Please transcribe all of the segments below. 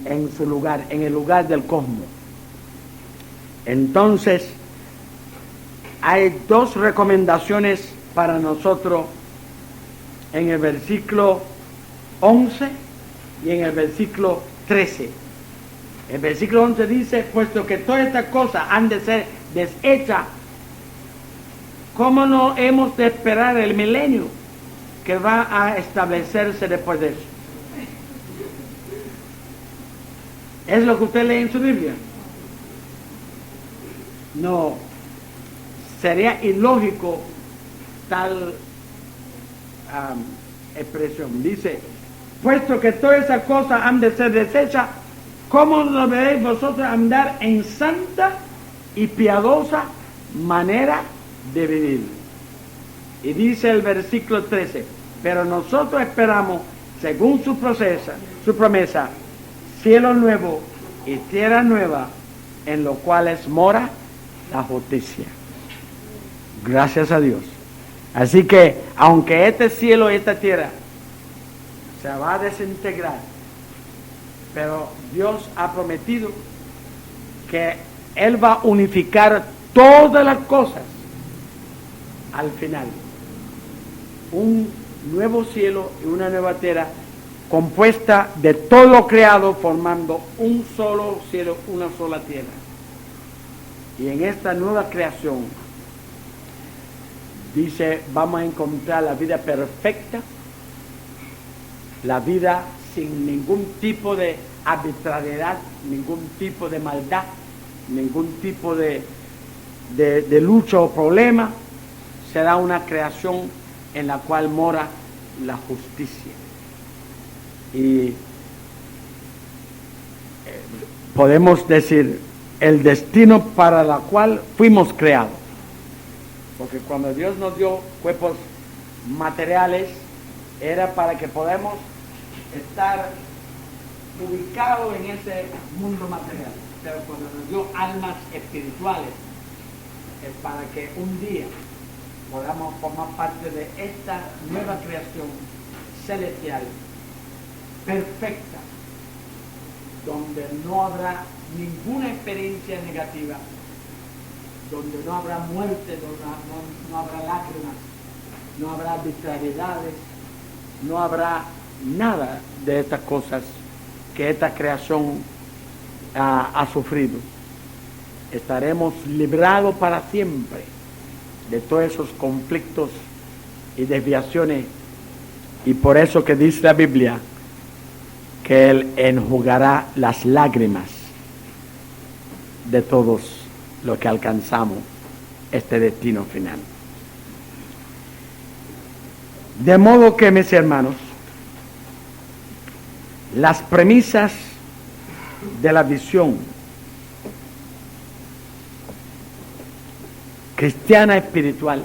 en su lugar, en el lugar del cosmos. Entonces, hay dos recomendaciones para nosotros en el versículo 11 y en el versículo 13. El versículo 11 dice, puesto que todas estas cosas han de ser deshechas, ¿cómo no hemos de esperar el milenio que va a establecerse después de eso? ¿Es lo que usted lee en su Biblia? No, sería ilógico tal expresión. Dice, puesto que todas esas cosas han de ser deshechas, ¿cómo no veréis vosotros andar en santa y piadosa manera de vivir? Y dice el versículo 13, pero nosotros esperamos, según su promesa, cielo nuevo y tierra nueva, en los cuales mora la justicia. Gracias a Dios. Así que, aunque este cielo y esta tierra se va a desintegrar, pero Dios ha prometido que Él va a unificar todas las cosas al final. Un nuevo cielo y una nueva tierra compuesta de todo lo creado, formando un solo cielo, una sola tierra. Y en esta nueva creación, dice, vamos a encontrar la vida perfecta, la vida sin ningún tipo de arbitrariedad, ningún tipo de maldad, ningún tipo de lucha o problema. Será una creación en la cual mora la justicia. Y podemos decir, el destino para el cual fuimos creados. Porque cuando Dios nos dio cuerpos materiales, era para que podamos estar ubicados en ese mundo material. Pero cuando nos dio almas espirituales, es para que un día podamos formar parte de esta nueva creación celestial, perfecta, donde no habrá ninguna experiencia negativa, donde no habrá muerte, donde no habrá lágrimas, no habrá arbitrariedades, no habrá nada de estas cosas que esta creación ha sufrido. Estaremos librados para siempre de todos esos conflictos y desviaciones, y por eso que dice la Biblia que Él enjugará las lágrimas de todos los que alcanzamos este destino final. De modo que, mis hermanos, las premisas de la visión cristiana espiritual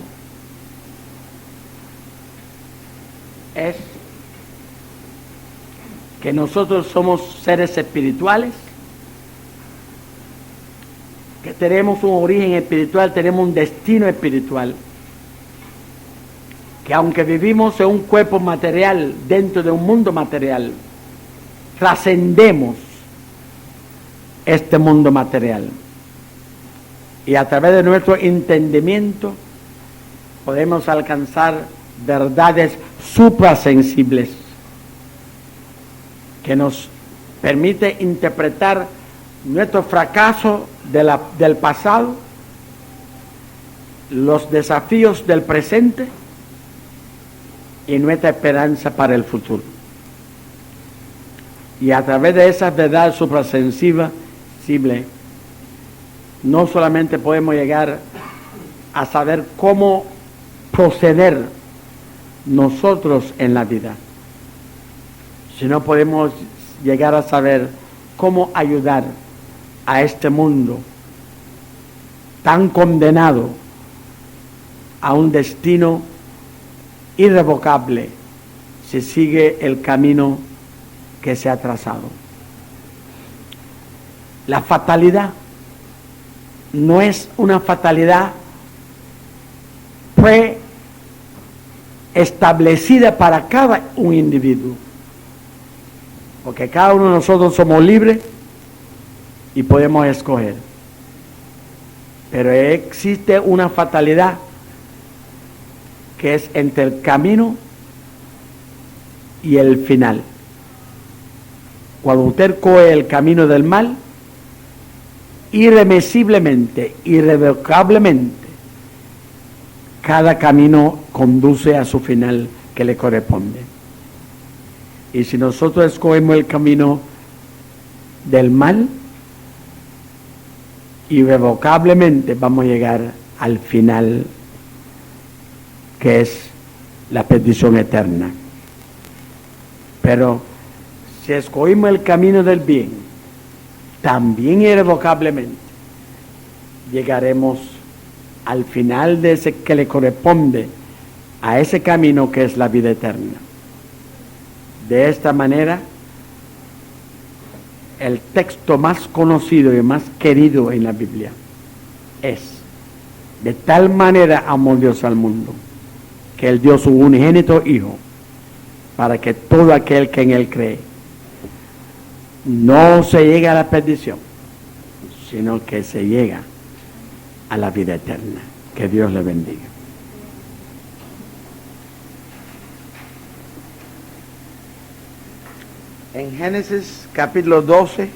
es que nosotros somos seres espirituales, que tenemos un origen espiritual, tenemos un destino espiritual, que aunque vivimos en un cuerpo material, dentro de un mundo material, trascendemos este mundo material. Y a través de nuestro entendimiento podemos alcanzar verdades suprasensibles que nos permite interpretar nuestro fracaso del pasado, los desafíos del presente y nuestra esperanza para el futuro. Y a través de esas verdades suprasensibles, no solamente podemos llegar a saber cómo proceder nosotros en la vida, sino podemos llegar a saber cómo ayudar a este mundo tan condenado a un destino irrevocable si sigue el camino que se ha trazado. La fatalidad no es una fatalidad preestablecida para cada un individuo. porque cada uno de nosotros somos libres y podemos escoger. Pero existe una fatalidad que es entre el camino y el final. Cuando usted coge el camino del mal, irremisiblemente, irrevocablemente, cada camino conduce a su final que le corresponde. Y si nosotros escogemos el camino del mal, irrevocablemente vamos a llegar al final, que es la perdición eterna. Pero si escogimos el camino del bien, también irrevocablemente llegaremos al final de ese que le corresponde a ese camino, que es la vida eterna. De esta manera, el texto más conocido y más querido en la Biblia es: de tal manera amó Dios al mundo, que Él dio su unigénito Hijo, para que todo aquel que en Él cree no se llegue a la perdición, sino que se llega a la vida eterna. Que Dios le bendiga. En Génesis capítulo 12,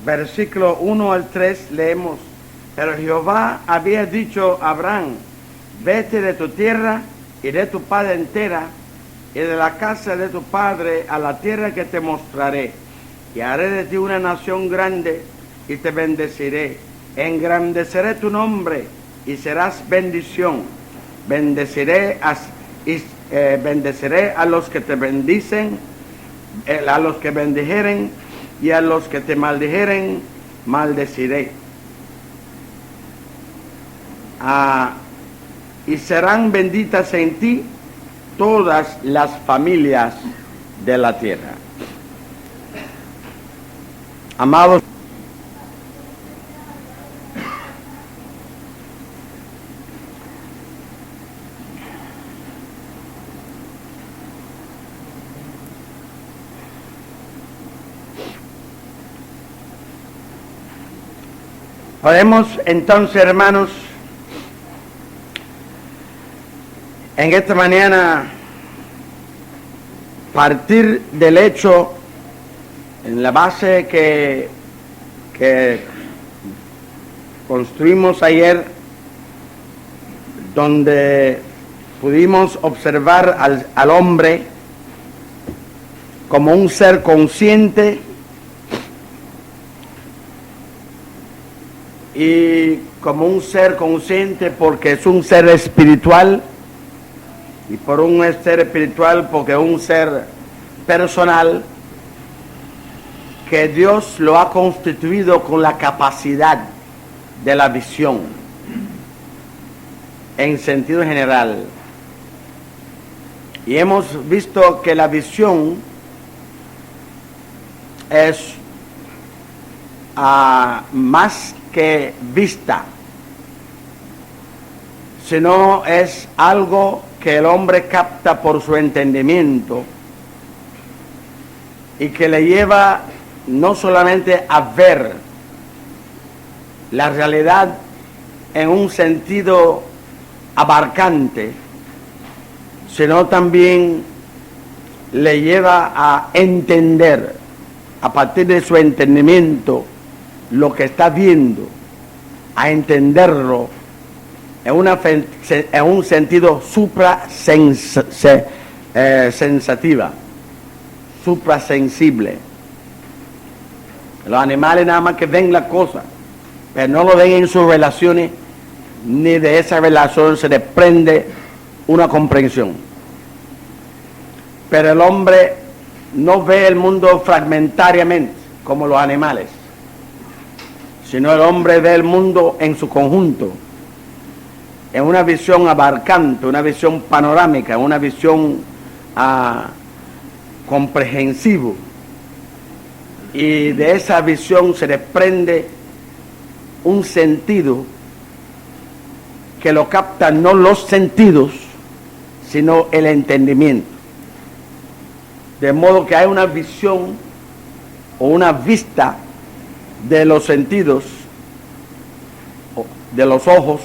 versículo 1 al 3 leemos: pero Jehová había dicho a Abraham: vete de tu tierra y de tu padre entera y de la casa de tu padre a la tierra que te mostraré, y haré de ti una nación grande y te bendeciré, engrandeceré tu nombre y serás bendición, bendeciré a los que te bendicen, a los que bendijeren, y a los que te maldijeren maldeciré. Y serán benditas en ti todas las familias de la tierra. Amados, podemos entonces, hermanos, en esta mañana partir del hecho, en la base que construimos ayer, donde pudimos observar al hombre como un ser consciente y como un ser consciente porque es un ser espiritual, y por un ser espiritual porque es un ser personal, que Dios lo ha constituido con la capacidad de la visión en sentido general. Y hemos visto que la visión es más que vista, sino es algo que el hombre capta por su entendimiento y que le lleva no solamente a ver la realidad en un sentido abarcante, sino también le lleva a entender a partir de su entendimiento lo que está viendo, a entenderlo en un sentido suprasensativa, suprasensible. Los animales nada más que ven la cosa, pero no lo ven en sus relaciones, ni de esa relación se desprende una comprensión. Pero el hombre no ve el mundo fragmentariamente como los animales, sino el hombre ve el mundo en su conjunto. en una visión abarcante, una visión panorámica, una visión comprehensiva. Y de esa visión se desprende un sentido que lo captan no los sentidos, sino el entendimiento. De modo que hay una visión o una vista de los sentidos, de los ojos,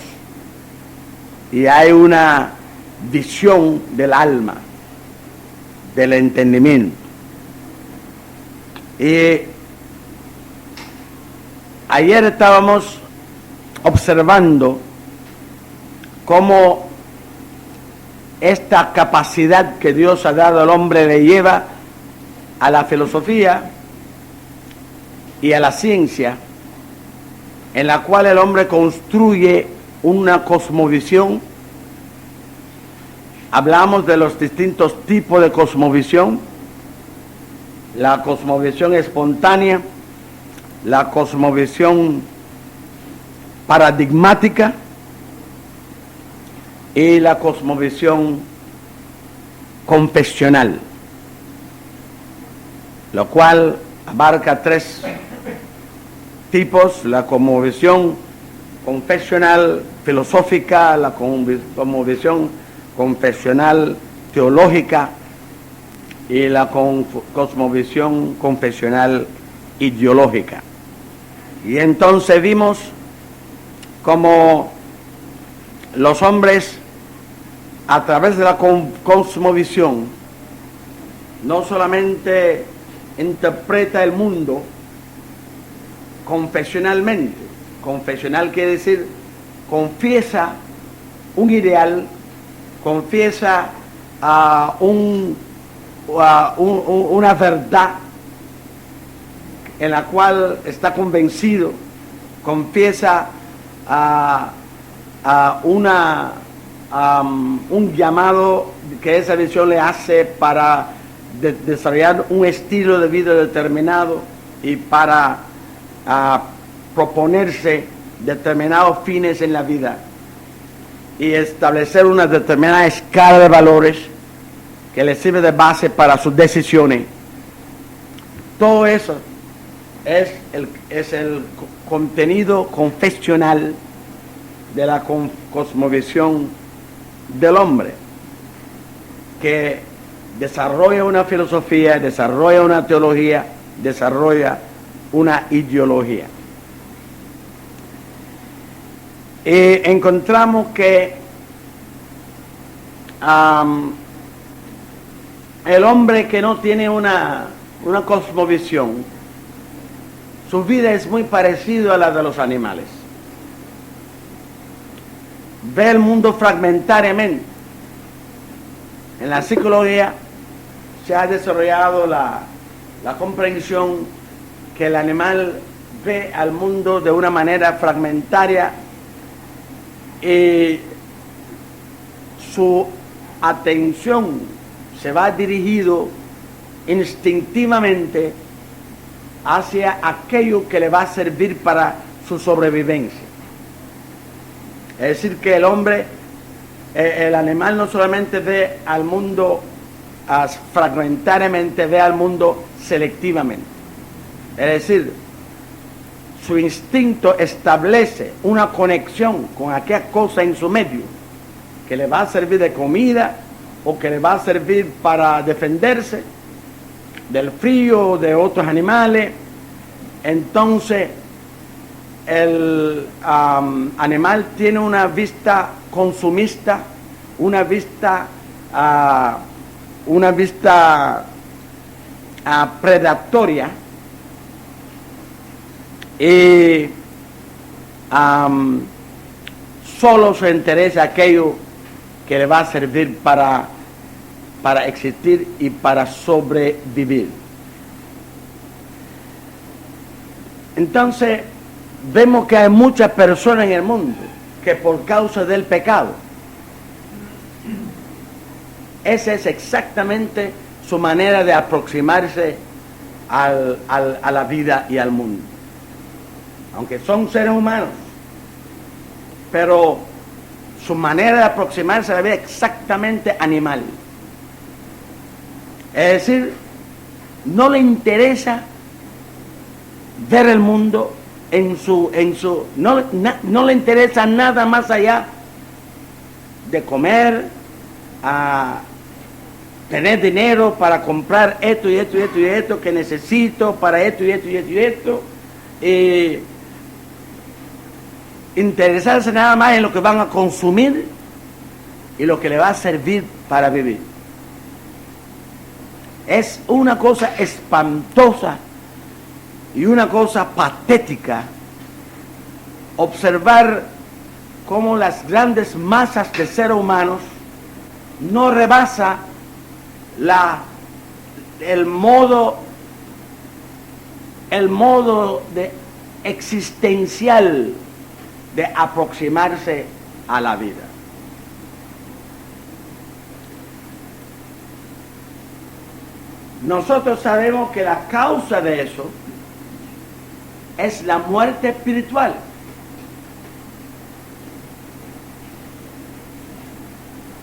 y hay una visión del alma, del entendimiento. Y ayer estábamos observando cómo esta capacidad que Dios ha dado al hombre le lleva a la filosofía y a la ciencia, en la cual el hombre construye una cosmovisión. Hablamos de los distintos tipos de cosmovisión: la cosmovisión espontánea, la cosmovisión paradigmática y la cosmovisión confesional, lo cual abarca tres tipos: la cosmovisión confesional filosófica, la cosmovisión confesional teológica y la cosmovisión confesional ideológica. Y entonces vimos cómo los hombres, a través de la cosmovisión, no solamente interpreta el mundo confesionalmente. Confesional quiere decir confiesa un ideal, confiesa una verdad en la cual está convencido, confiesa un llamado que esa visión le hace para desarrollar un estilo de vida determinado y para proponerse determinados fines en la vida y establecer una determinada escala de valores que le sirve de base para sus decisiones. Todo eso es el contenido confesional de la cosmovisión del hombre, que desarrolla una filosofía, desarrolla una teología, desarrolla una ideología. Y encontramos que el hombre que no tiene una cosmovisión, su vida es muy parecida a la de los animales. Ve el mundo fragmentariamente. En la psicología se ha desarrollado la comprensión que el animal ve al mundo de una manera fragmentaria y su atención se va dirigido instintivamente hacia aquello que le va a servir para su sobrevivencia. Es decir, que el hombre, el animal no solamente ve al mundo fragmentariamente, ve al mundo selectivamente. Es decir, su instinto establece una conexión con aquella cosa en su medio que le va a servir de comida o que le va a servir para defenderse del frío o de otros animales. Entonces el animal tiene una vista consumista, una vista predatoria, y solo se interesa aquello que le va a servir para existir y para sobrevivir. Entonces vemos que hay muchas personas en el mundo que por causa del pecado, esa es exactamente su manera de aproximarse a la vida y al mundo. Aunque son seres humanos, pero su manera de aproximarse a la vida exactamente animal. Es decir, no le interesa ver el mundo no le interesa nada más allá de comer, a tener dinero para comprar esto y esto y esto y esto que necesito para esto y esto y esto y esto. Interesarse nada más en lo que van a consumir y lo que le va a servir para vivir. Es una cosa espantosa y una cosa patética observar cómo las grandes masas de seres humanos no rebasa el modo de existencial de aproximarse a la vida. Nosotros sabemos que la causa de eso es la muerte espiritual.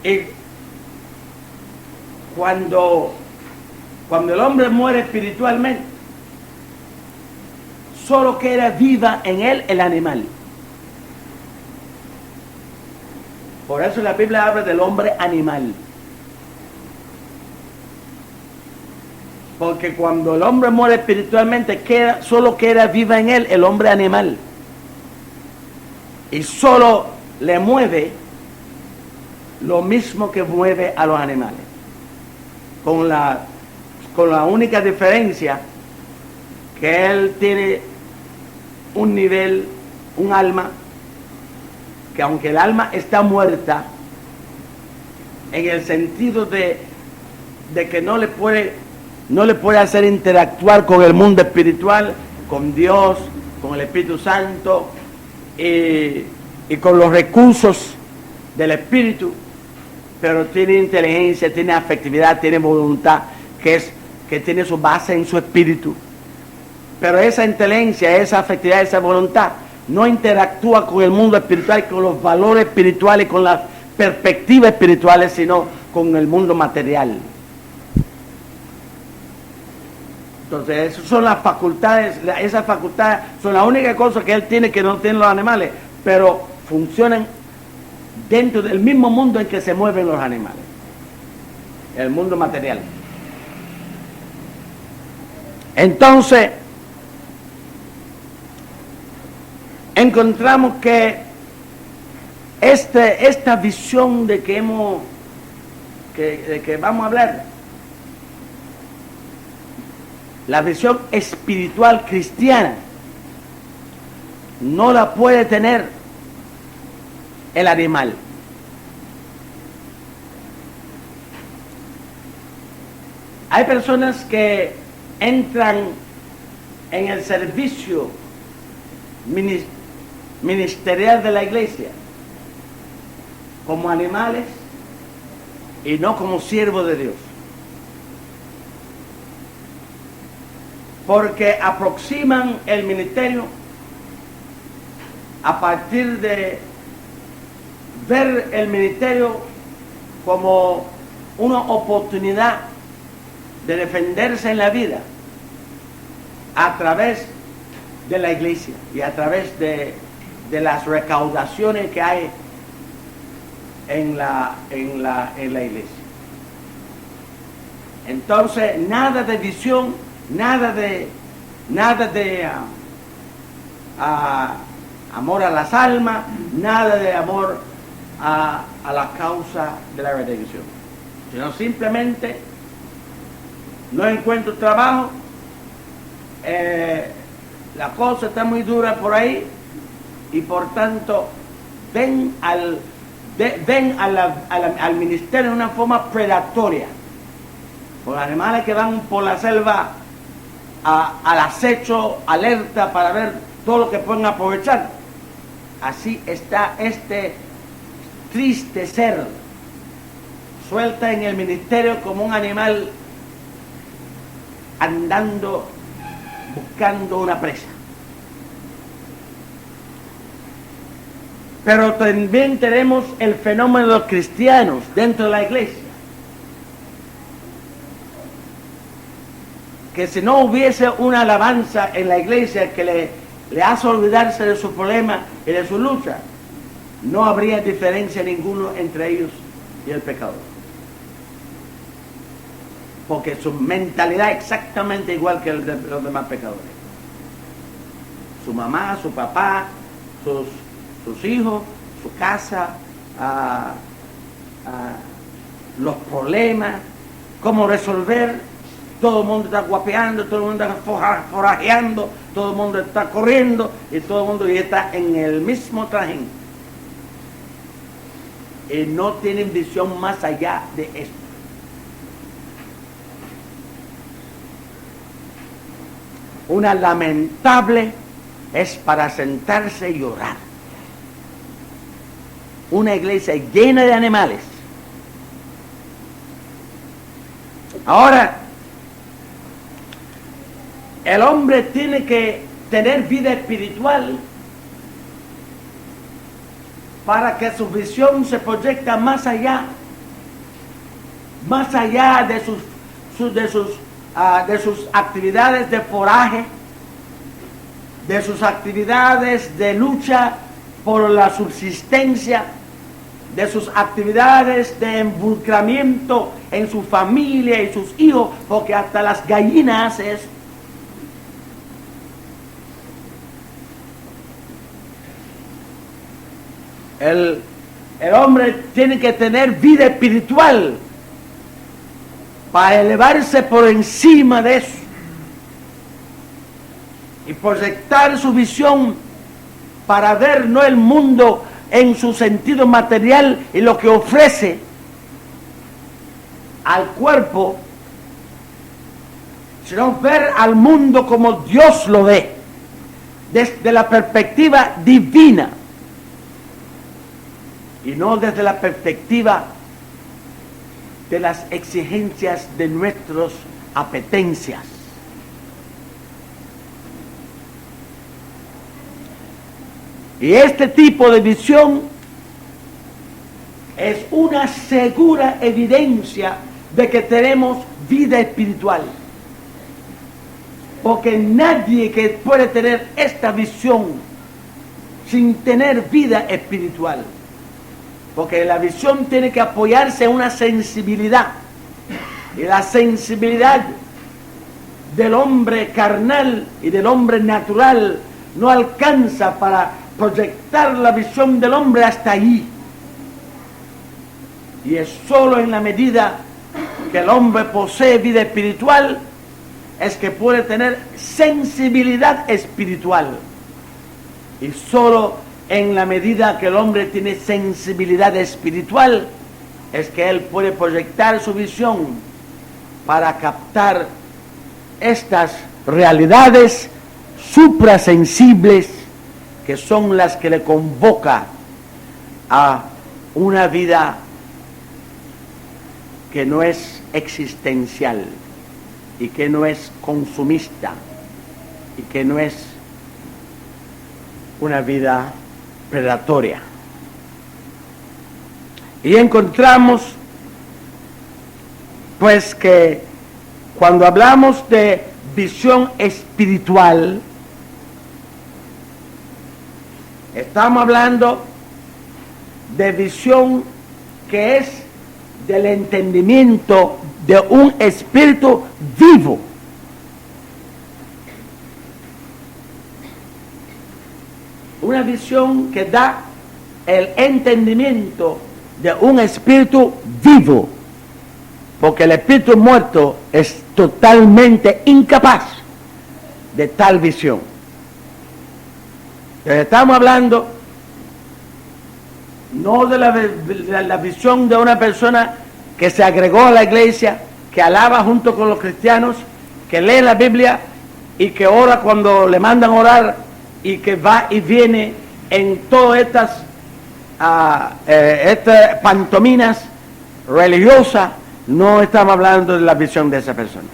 Y cuando el hombre muere espiritualmente, solo queda viva en él el animal. Por eso la Biblia habla del hombre animal. Porque cuando el hombre muere espiritualmente, solo queda viva en él el hombre animal. Y solo le mueve lo mismo que mueve a los animales. Con la única diferencia que él tiene un nivel, un alma, que aunque el alma está muerta, en el sentido de que no le puede hacer interactuar con el mundo espiritual, con Dios, con el Espíritu Santo y con los recursos del Espíritu, pero tiene inteligencia, tiene afectividad, tiene voluntad, que tiene su base en su espíritu. Pero esa inteligencia, esa afectividad, esa voluntad no interactúa con el mundo espiritual, con los valores espirituales, con las perspectivas espirituales, sino con el mundo material. Entonces, esas son las facultades, esas facultades son la única cosa que él tiene que no tienen los animales, pero funcionan dentro del mismo mundo en que se mueven los animales, el mundo material. Entonces, encontramos que esta visión de que vamos a hablar, la visión espiritual cristiana, no la puede tener el animal. Hay personas que entran en el servicio ministerial de la iglesia como animales y no como siervos de Dios, porque aproximan el ministerio a partir de ver el ministerio como una oportunidad de defenderse en la vida a través de la iglesia y a través de las recaudaciones que hay en la iglesia. Entonces, nada de visión, nada de amor a las almas, nada de amor a la causa de la redención, sino simplemente no encuentro trabajo, la cosa está muy dura por ahí y por tanto ven al ministerio de una forma predatoria, por animales que van por la selva al acecho, alerta para ver todo lo que pueden aprovechar. Así está este triste ser, suelta en el ministerio como un animal andando, buscando una presa. Pero también tenemos el fenómeno de los cristianos dentro de la iglesia. Que si no hubiese una alabanza en la iglesia que le hace olvidarse de su problema y de su lucha, no habría diferencia ninguno entre ellos y el pecador. Porque su mentalidad es exactamente igual que el de los demás pecadores. Su mamá, su papá, sus hijos, su casa, los problemas, cómo resolver. Todo el mundo está guapeando, todo el mundo está forajeando, todo el mundo está corriendo y todo el mundo ya está en el mismo trajín. Y no tienen visión más allá de esto. Una lamentable es para sentarse y llorar. Una iglesia llena de animales. Ahora, el hombre tiene que tener vida espiritual para que su visión se proyecte más allá de sus actividades de foraje, de sus actividades de lucha por la subsistencia, de sus actividades de involucramiento en su familia y sus hijos, porque hasta las gallinas hacen eso. El hombre tiene que tener vida espiritual para elevarse por encima de eso y proyectar su visión para ver no el mundo en su sentido material y lo que ofrece al cuerpo, sino ver al mundo como Dios lo ve, desde la perspectiva divina y no desde la perspectiva de las exigencias de nuestras apetencias. Y este tipo de visión es una segura evidencia de que tenemos vida espiritual. Porque nadie que puede tener esta visión sin tener vida espiritual. Porque la visión tiene que apoyarse en una sensibilidad. Y la sensibilidad del hombre carnal y del hombre natural no alcanza para proyectar la visión del hombre hasta allí. Y es solo en la medida que el hombre posee vida espiritual es que puede tener sensibilidad espiritual. Y solo en la medida que el hombre tiene sensibilidad espiritual es que él puede proyectar su visión para captar estas realidades suprasensibles que son las que le convoca a una vida que no es existencial y que no es consumista y que no es una vida predatoria. Y encontramos pues que cuando hablamos de visión espiritual, estamos hablando de visión que es del entendimiento de un espíritu vivo. Una visión que da el entendimiento de un espíritu vivo. Porque el espíritu muerto es totalmente incapaz de tal visión. Estamos hablando no de la visión de una persona que se agregó a la iglesia, que alaba junto con los cristianos, que lee la Biblia y que ora cuando le mandan orar y que va y viene en todas estas pantominas religiosas. No estamos hablando de la visión de esa persona.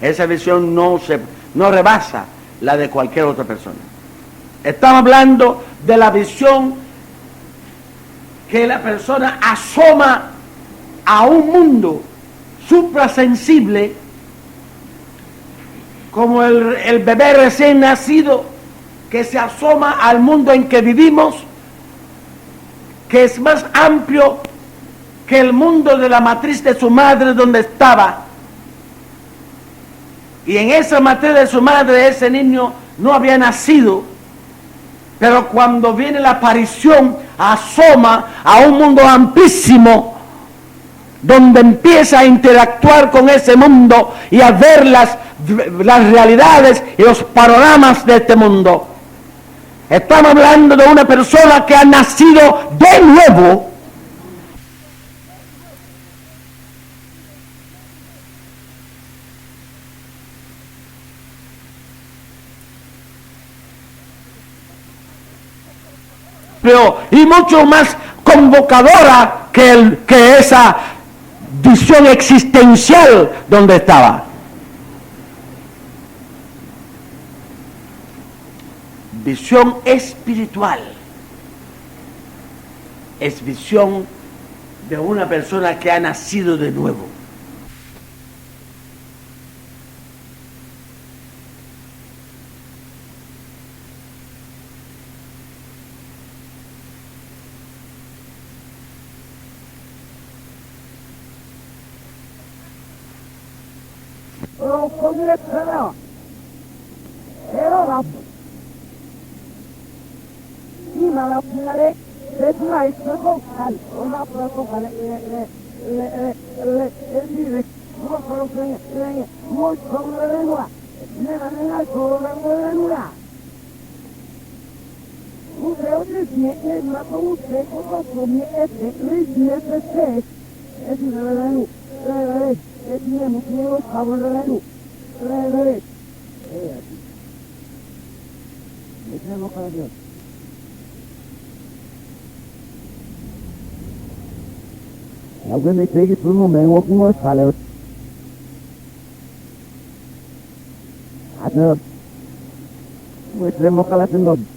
Esa visión no rebasa la de cualquier otra persona. Estamos hablando de la visión que la persona asoma a un mundo suprasensible, como el bebé recién nacido que se asoma al mundo en que vivimos, que es más amplio que el mundo de la matriz de su madre donde estaba. Y en esa matriz de su madre ese niño no había nacido, pero cuando viene la aparición asoma a un mundo amplísimo donde empieza a interactuar con ese mundo y a ver las realidades y los panoramas de este mundo. Estamos hablando de una persona que ha nacido de nuevo. Y mucho más convocadora que esa visión existencial donde estaba. Visión espiritual es visión de una persona que ha nacido de nuevo. Alguém me pega por um momento, ou como eu falo. Até o extremo que ela tem dado.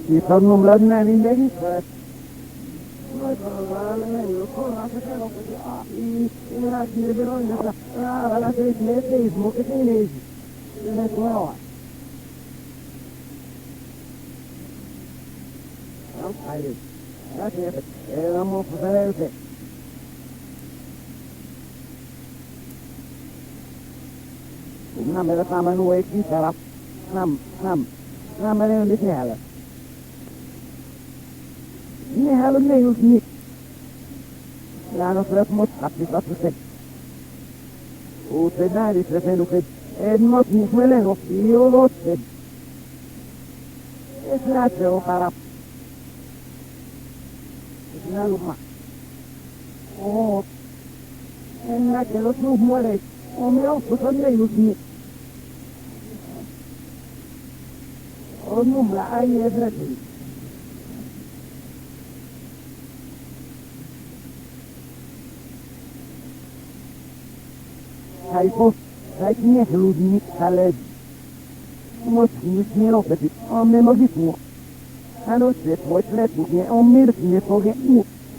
E só não lado nem ninguém faz. Mas agora nem eu conheço que não pode. E ela se liberou nessa. Ela fez mesmo que tem mesmo. Não é só. Aí, ela não pode fazer. Não me dá mais no aqui, será? Não me dá de ela. Nem ela nem os nick. Lá no próximo capítulo você. O cenário trazendo que é muito melhor e eu não sei. Esse é o para Naluma. Oh, en la que los muere, o me ocupan de ellos. O no, ahí es así. Hay cosas, hay que me luz sale. Como si me lo pedí, o me lo dijo. A não ser pode ser porque é um mercado porque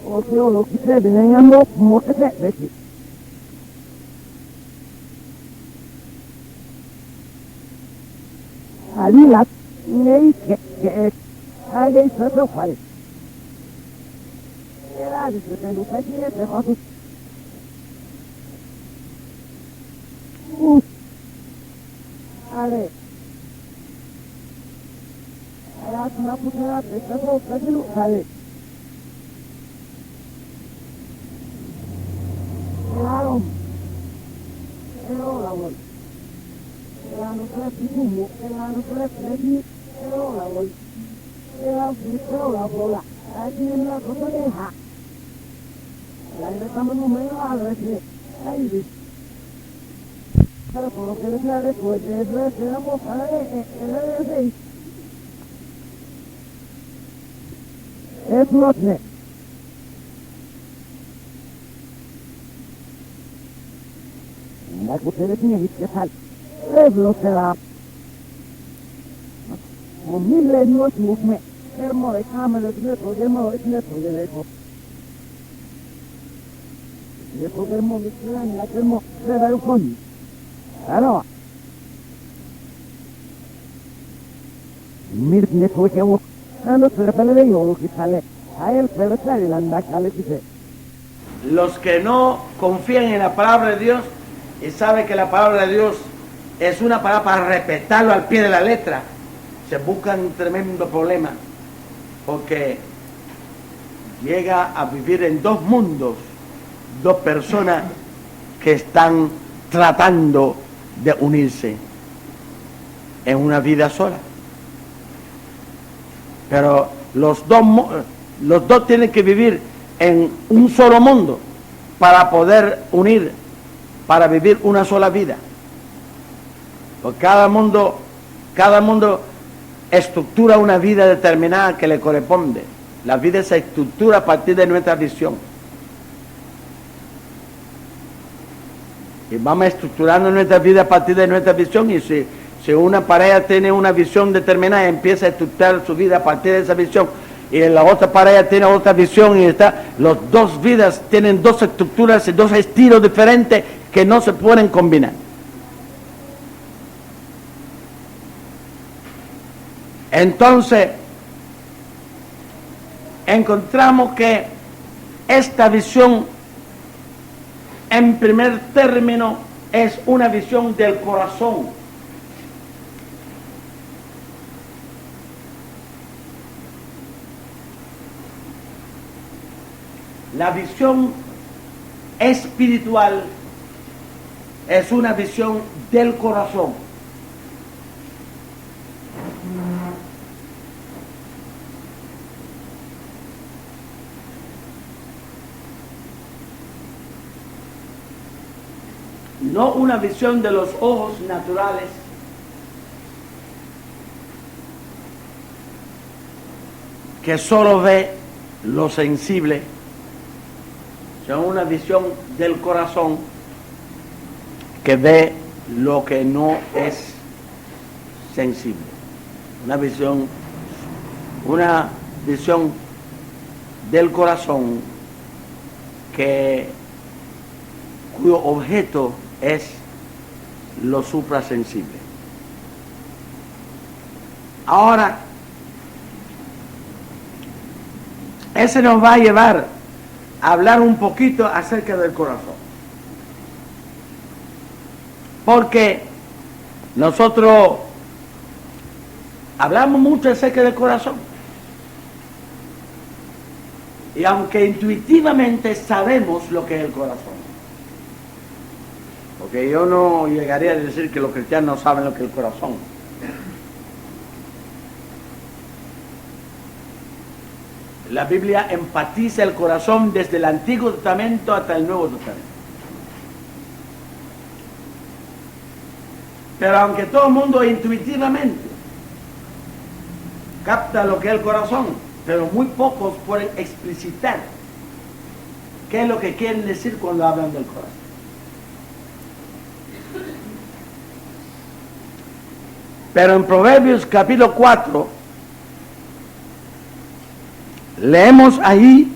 o seu que se vem andando muito certo. Ali lá nem que alguém só não faz. Era de que não faz nem se faz. Ale Una puta de todo casi lo sale. Claro. Pero la voy. La no clasifico, la no clasifico, pero la voy. Pero la bola. Aquí en la cosa deja. La estamos no medio a veces. Ahí ves. Pero por lo que les da después de eso, tenemos para el es no sé. La que ustedes tienen que estar es lo que la Om millennium movement. Termo examen de problema es de problema. De problema de la termo de la con. Claro. Mir ne toqueo. Ando se repele yo que sale. A él pero sale la anda sale dice. Los que no confían en la palabra de Dios y saben que la palabra de Dios es una palabra para respetarlo al pie de la letra, se buscan un tremendo problema porque llega a vivir en dos mundos, dos personas que están tratando de unirse en una vida sola. Pero los dos tienen que vivir en un solo mundo para poder unir, para vivir una sola vida. Porque cada mundo estructura una vida determinada que le corresponde. La vida se estructura a partir de nuestra visión. Y vamos estructurando nuestra vida a partir de nuestra visión. Y si una pareja tiene una visión determinada, empieza a estructurar su vida a partir de esa visión. Y la otra pareja tiene otra visión y las dos vidas tienen dos estructuras y dos estilos diferentes que no se pueden combinar. Entonces, encontramos que esta visión, en primer término, es una visión del corazón. La visión espiritual es una visión del corazón. No una visión de los ojos naturales, que solo ve lo sensible, sino una visión del corazón que ve lo que no es sensible. Una visión del corazón cuyo objeto es lo suprasensible. Ahora, ese nos va a llevar a hablar un poquito acerca del corazón. Porque nosotros hablamos mucho acerca del corazón. Y aunque intuitivamente sabemos lo que es el corazón, porque yo no llegaría a decir que los cristianos no saben lo que es el corazón. La Biblia enfatiza el corazón desde el Antiguo Testamento hasta el Nuevo Testamento. Pero aunque todo el mundo intuitivamente capta lo que es el corazón, pero muy pocos pueden explicitar qué es lo que quieren decir cuando hablan del corazón. Pero en Proverbios capítulo 4, leemos ahí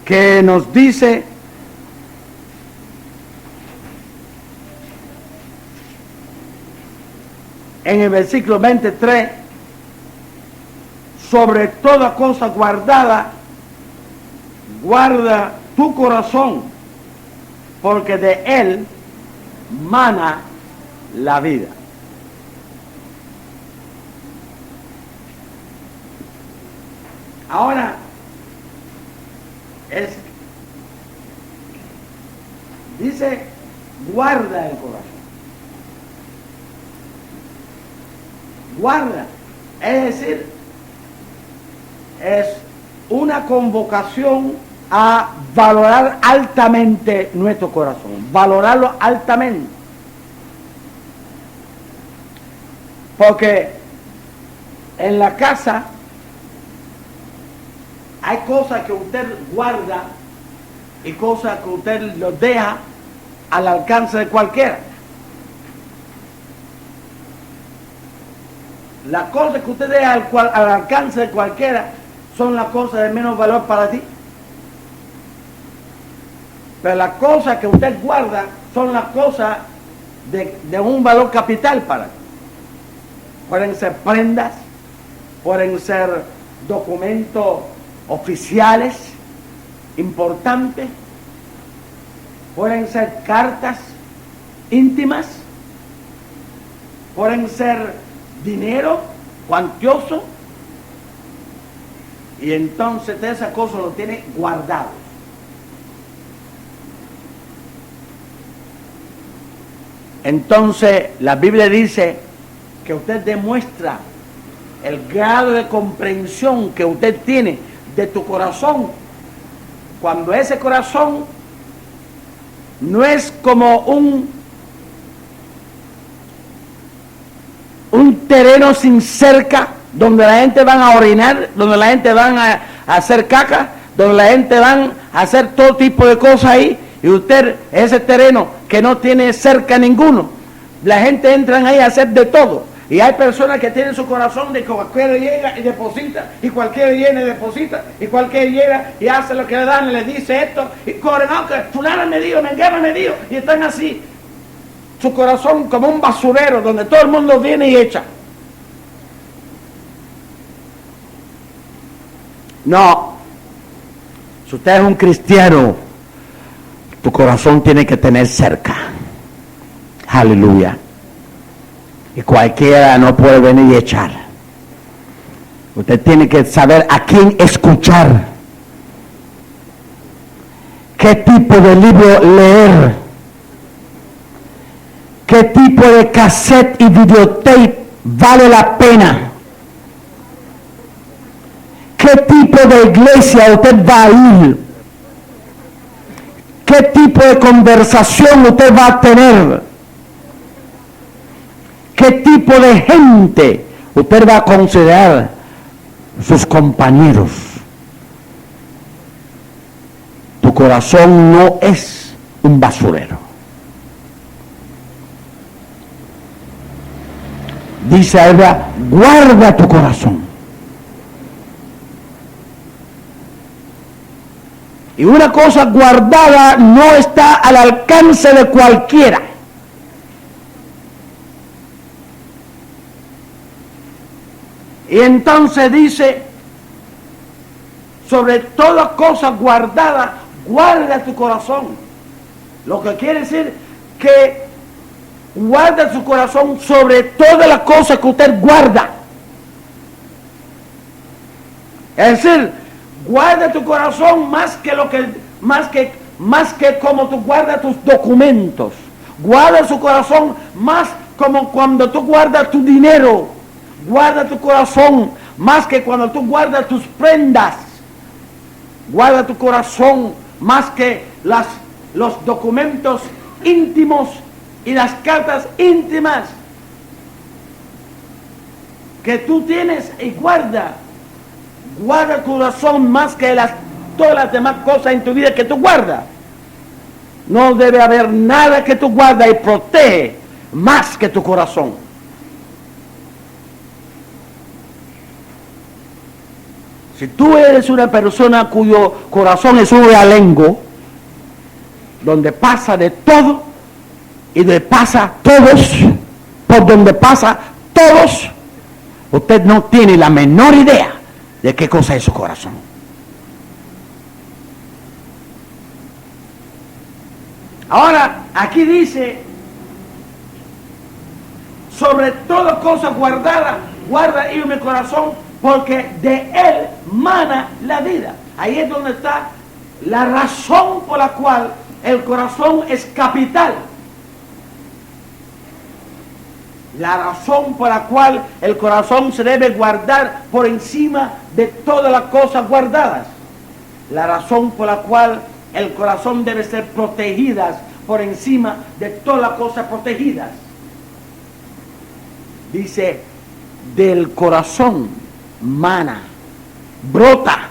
que nos dice en el versículo 23, sobre toda cosa guardada, guarda tu corazón, porque de él mana la vida. Ahora, dice, guarda el corazón. Guarda, es decir, es una convocación a valorar altamente nuestro corazón, valorarlo altamente. Porque en la casa hay cosas que usted guarda y cosas que usted los deja al alcance de cualquiera. las cosas que usted deja al alcance de cualquiera son las cosas de menos valor para ti. Pero las cosas que usted guarda son las cosas de un valor capital para ti. Pueden ser prendas, pueden ser documentos oficiales importantes, pueden ser cartas íntimas, pueden ser dinero cuantioso, y entonces de esas cosas lo tiene guardado. Entonces la Biblia dice que usted demuestra el grado de comprensión que usted tiene de tu corazón cuando ese corazón no es como un terreno sin cerca donde la gente van a orinar, donde la gente van a hacer caca, donde la gente van a hacer todo tipo de cosas ahí, y usted, ese terreno que no tiene cerca ninguno, la gente entra ahí a hacer de todo. Y hay personas que tienen su corazón de que cualquiera llega y deposita, y cualquiera viene y deposita, y cualquiera llega y hace lo que le dan y le dice esto, y corren, aunque fulana me dio, mengana me dio, y están así. Su corazón como un basurero donde todo el mundo viene y echa. No, si usted es un cristiano, tu corazón tiene que tener cerca. Aleluya. Y cualquiera no puede venir y echar. Usted tiene que saber a quién escuchar, qué tipo de libro leer, qué tipo de cassette y videotape vale la pena, qué tipo de iglesia usted va a ir, qué tipo de conversación usted va a tener, qué tipo de gente usted va a considerar sus compañeros. Tu corazón no es un basurero. Dice Eva, guarda tu corazón. Y una cosa guardada no está al alcance de cualquiera. Y entonces dice, sobre toda cosa guardada, guarda tu corazón. Lo que quiere decir que guarda su corazón sobre todas las cosas que usted guarda. Es decir, guarda tu corazón más que como tú guardas tus documentos. Guarda su corazón más como cuando tú guardas tu dinero. Guarda tu corazón más que cuando tú guardas tus prendas. Guarda tu corazón más que los documentos íntimos y las cartas íntimas que tú tienes, y guarda tu corazón más que todas las demás cosas en tu vida que tú guardas. No debe haber nada que tú guardas y protege más que tu corazón. Si tú eres una persona cuyo corazón es un realengo, donde pasa de todo y donde pasa todos, por donde pasa todos, usted no tiene la menor idea de qué cosa es su corazón. Ahora, aquí dice, sobre toda cosa guardada, guarda yo mi corazón, porque de él mana la vida. Ahí es donde está la razón por la cual el corazón es capital. La razón por la cual el corazón se debe guardar por encima de todas las cosas guardadas. La razón por la cual el corazón debe ser protegidas por encima de todas las cosas protegidas. Dice, del corazón mana, brota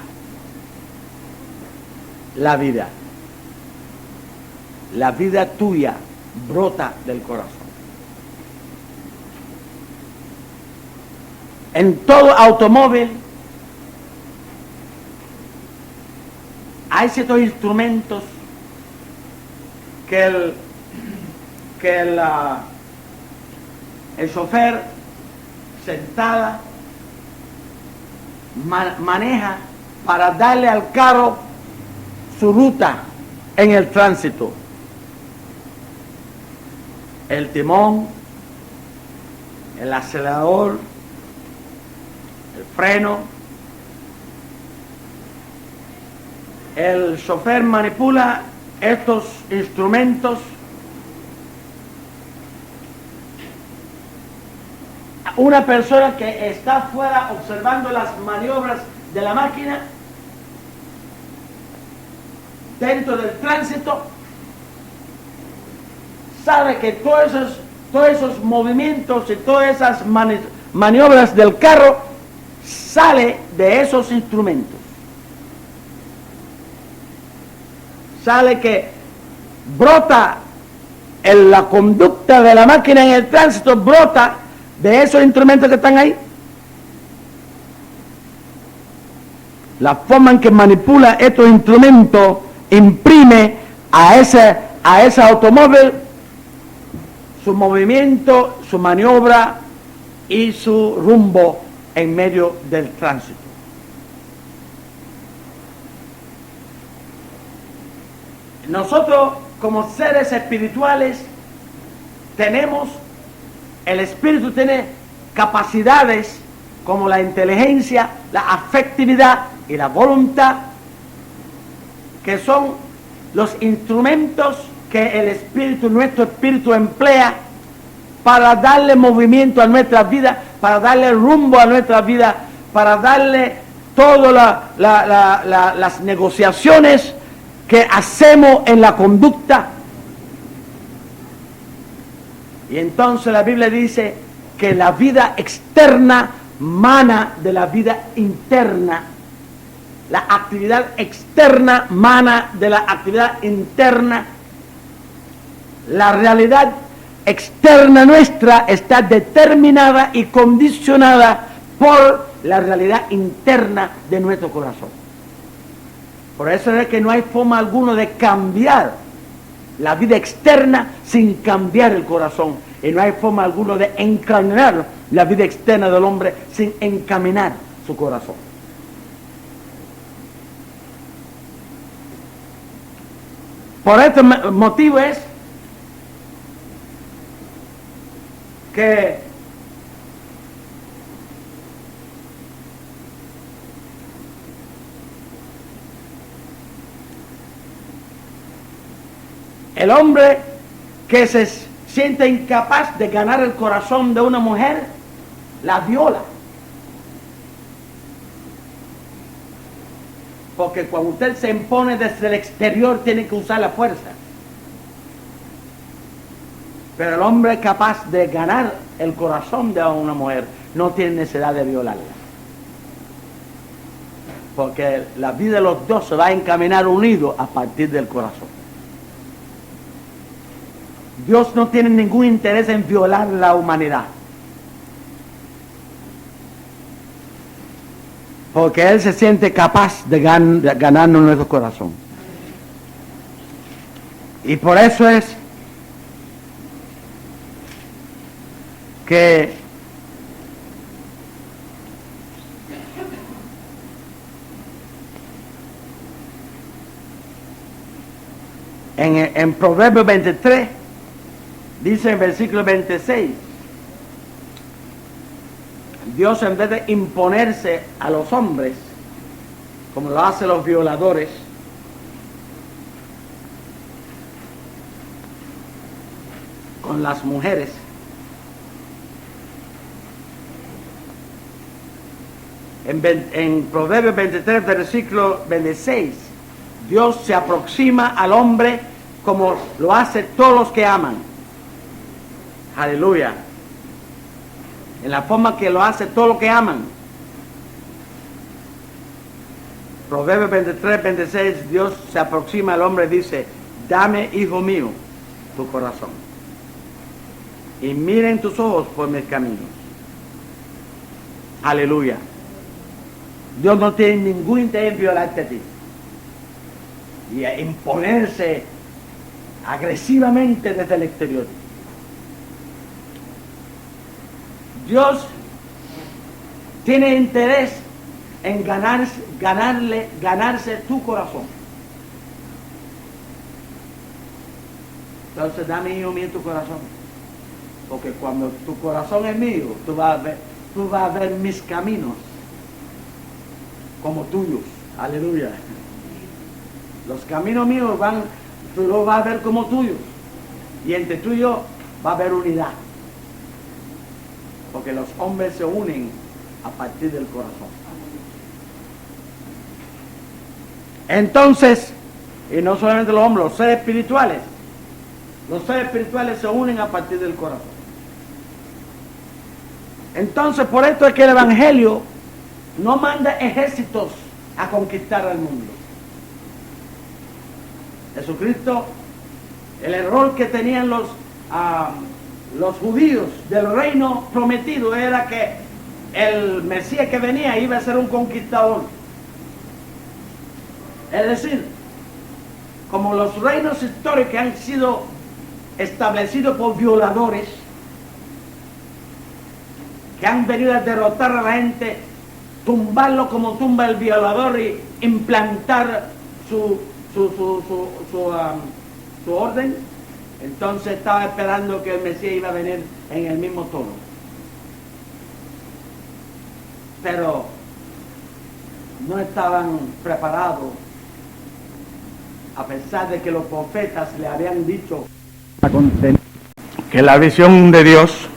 la vida. La vida tuya brota del corazón. En todo automóvil hay ciertos instrumentos que el chofer sentada maneja para darle al carro su ruta en el tránsito. El timón, el acelerador, el freno. El chofer manipula estos instrumentos una persona que está afuera observando las maniobras de la máquina dentro del tránsito sabe que todos esos movimientos y todas esas maniobras del carro sale de esos instrumentos. Sale que brota la conducta de la máquina en el tránsito, brota de esos instrumentos que están ahí. La forma en que manipula estos instrumentos imprime a ese automóvil su movimiento, su maniobra y su rumbo en medio del tránsito. Nosotros, como seres espirituales, el espíritu tiene capacidades como la inteligencia, la afectividad y la voluntad, que son los instrumentos que el espíritu, nuestro espíritu, emplea para darle movimiento a nuestra vida, para darle rumbo a nuestra vida, para darle todas las negociaciones que hacemos en la conducta. Y entonces la Biblia dice que la vida externa mana de la vida interna. La actividad externa mana de la actividad interna. La realidad externa nuestra está determinada y condicionada por la realidad interna de nuestro corazón. Por eso es que no hay forma alguna de cambiar la vida externa sin cambiar el corazón. Y no hay forma alguna de encaminar la vida externa del hombre sin encaminar su corazón. Por este motivo es que el hombre que se siente incapaz de ganar el corazón de una mujer, la viola. Porque cuando usted se impone desde el exterior, tiene que usar la fuerza. Pero el hombre capaz de ganar el corazón de una mujer no tiene necesidad de violarla. Porque la vida de los dos se va a encaminar unido a partir del corazón. Dios no tiene ningún interés en violar la humanidad. Porque Él se siente capaz de ganarnos nuestro corazón. Y por eso es que en Proverbios 23 dice en versículo 26, Dios, en vez de imponerse a los hombres como lo hacen los violadores, con las mujeres, en Proverbios 23 versículo 26, Dios se aproxima al hombre como lo hace todos los que aman. Aleluya. En la forma que lo hace todos los que aman. Proverbios 23, 26, Dios se aproxima al hombre y dice: dame, hijo mío, tu corazón, y miren tus ojos por mis caminos. Aleluya. Dios no tiene ningún interés en violarte a ti y a imponerse agresivamente desde el exterior. Dios tiene interés en ganarse tu corazón. Entonces dame, hijo mío, tu corazón, porque cuando tu corazón es mío, tú vas a ver mis caminos como tuyos. Aleluya. Los caminos míos tú los vas a ver como tuyos, y entre tú y yo va a haber unidad, porque los hombres se unen a partir del corazón. Entonces, y no solamente los hombres, los seres espirituales se unen a partir del corazón. Entonces, por esto es que el Evangelio no manda ejércitos a conquistar al mundo. Jesucristo, el error que tenían los judíos del reino prometido era que el Mesías que venía iba a ser un conquistador. Es decir, como los reinos históricos han sido establecidos por violadores que han venido a derrotar a la gente, tumbarlo como tumba el violador y implantar su orden. Entonces estaba esperando que el Mesías iba a venir en el mismo tono. Pero no estaban preparados, a pesar de que los profetas le habían dicho que la visión de Dios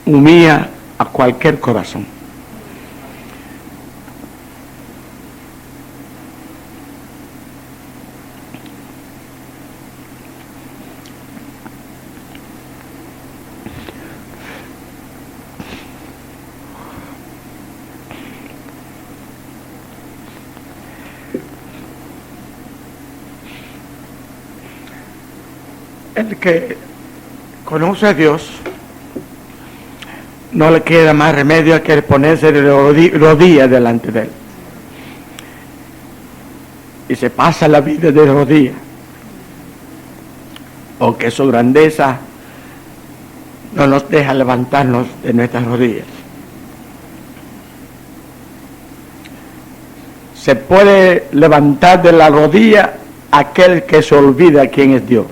humilla a cualquier corazón. El que conoce a Dios no le queda más remedio que ponerse de rodillas delante de Él. Y se pasa la vida de rodillas, porque su grandeza no nos deja levantarnos de nuestras rodillas. Se puede levantar de la rodilla aquel que se olvida quién es Dios.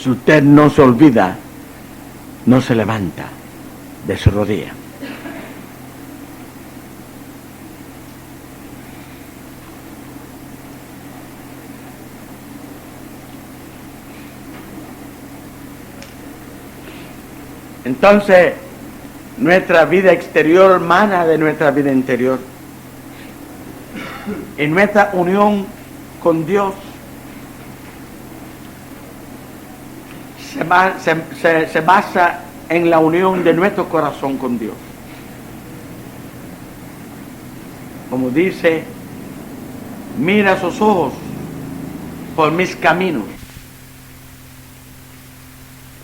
Si usted no se olvida, no se levanta de su rodilla. Entonces, nuestra vida exterior mana de nuestra vida interior. En nuestra unión con Dios se basa en la unión de nuestro corazón con Dios. Como dice, mira sus ojos por mis caminos.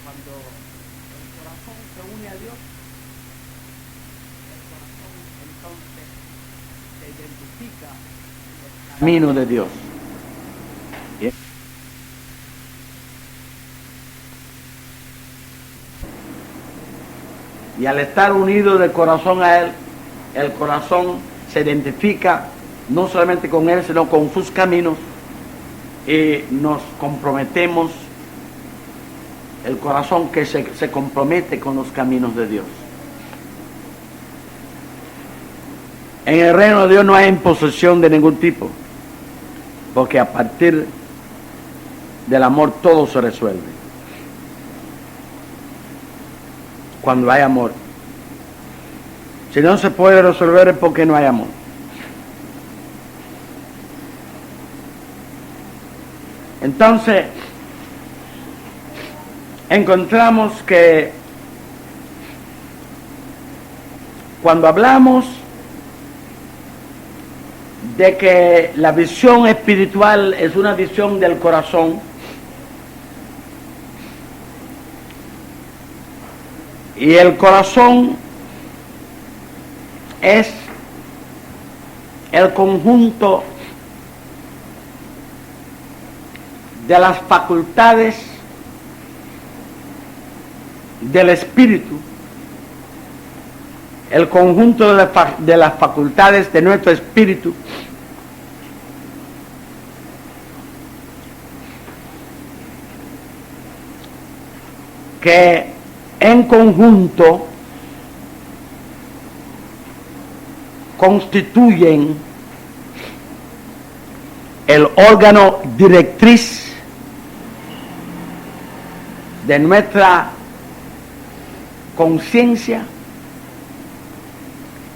Cuando el corazón se une a Dios, el corazón entonces se identifica con el camino de Dios. Y al estar unido de corazón a Él, el corazón se identifica no solamente con Él, sino con sus caminos, y nos comprometemos, el corazón que se compromete con los caminos de Dios. En el reino de Dios no hay imposición de ningún tipo, porque a partir del amor todo se resuelve. Cuando hay amor. Si no se puede resolver es porque no hay amor. Entonces, encontramos que cuando hablamos de que la visión espiritual es una visión del corazón, Y el corazón es el conjunto de las facultades del espíritu, el conjunto de las facultades de nuestro espíritu, que en conjunto constituyen el órgano directriz de nuestra conciencia,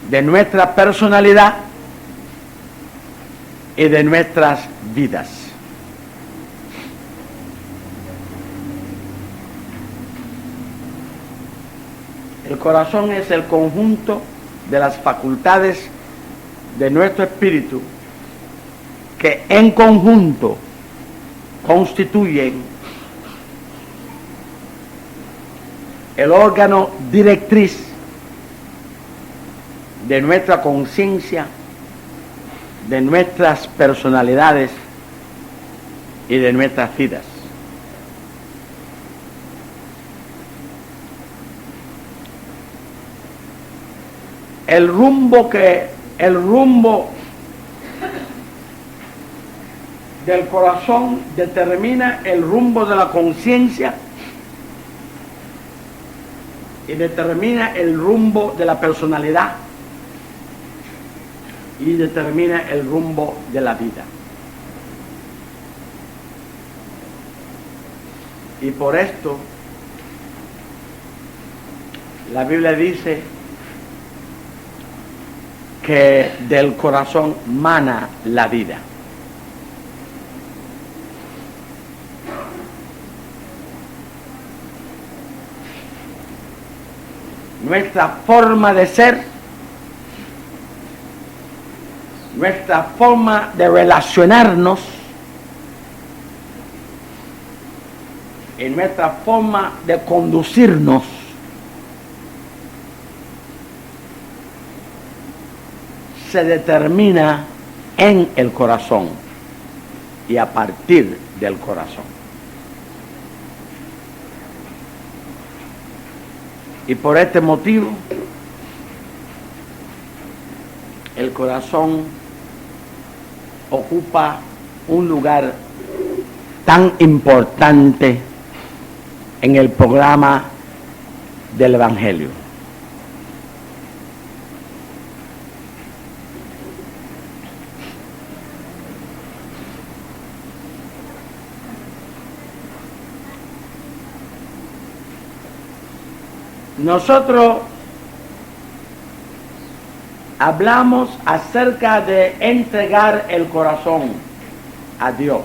de nuestra personalidad y de nuestras vidas. El corazón es el conjunto de las facultades de nuestro espíritu que en conjunto constituyen el órgano directriz de nuestra conciencia, de nuestras personalidades y de nuestras vidas. El rumbo del corazón determina el rumbo de la conciencia y determina el rumbo de la personalidad y determina el rumbo de la vida. Y por esto la Biblia dice que del corazón mana la vida. Nuestra forma de ser, nuestra forma de relacionarnos y nuestra forma de conducirnos se determina en el corazón y a partir del corazón. Y por este motivo, el corazón ocupa un lugar tan importante en el programa del Evangelio. Nosotros hablamos acerca de entregar el corazón a Dios.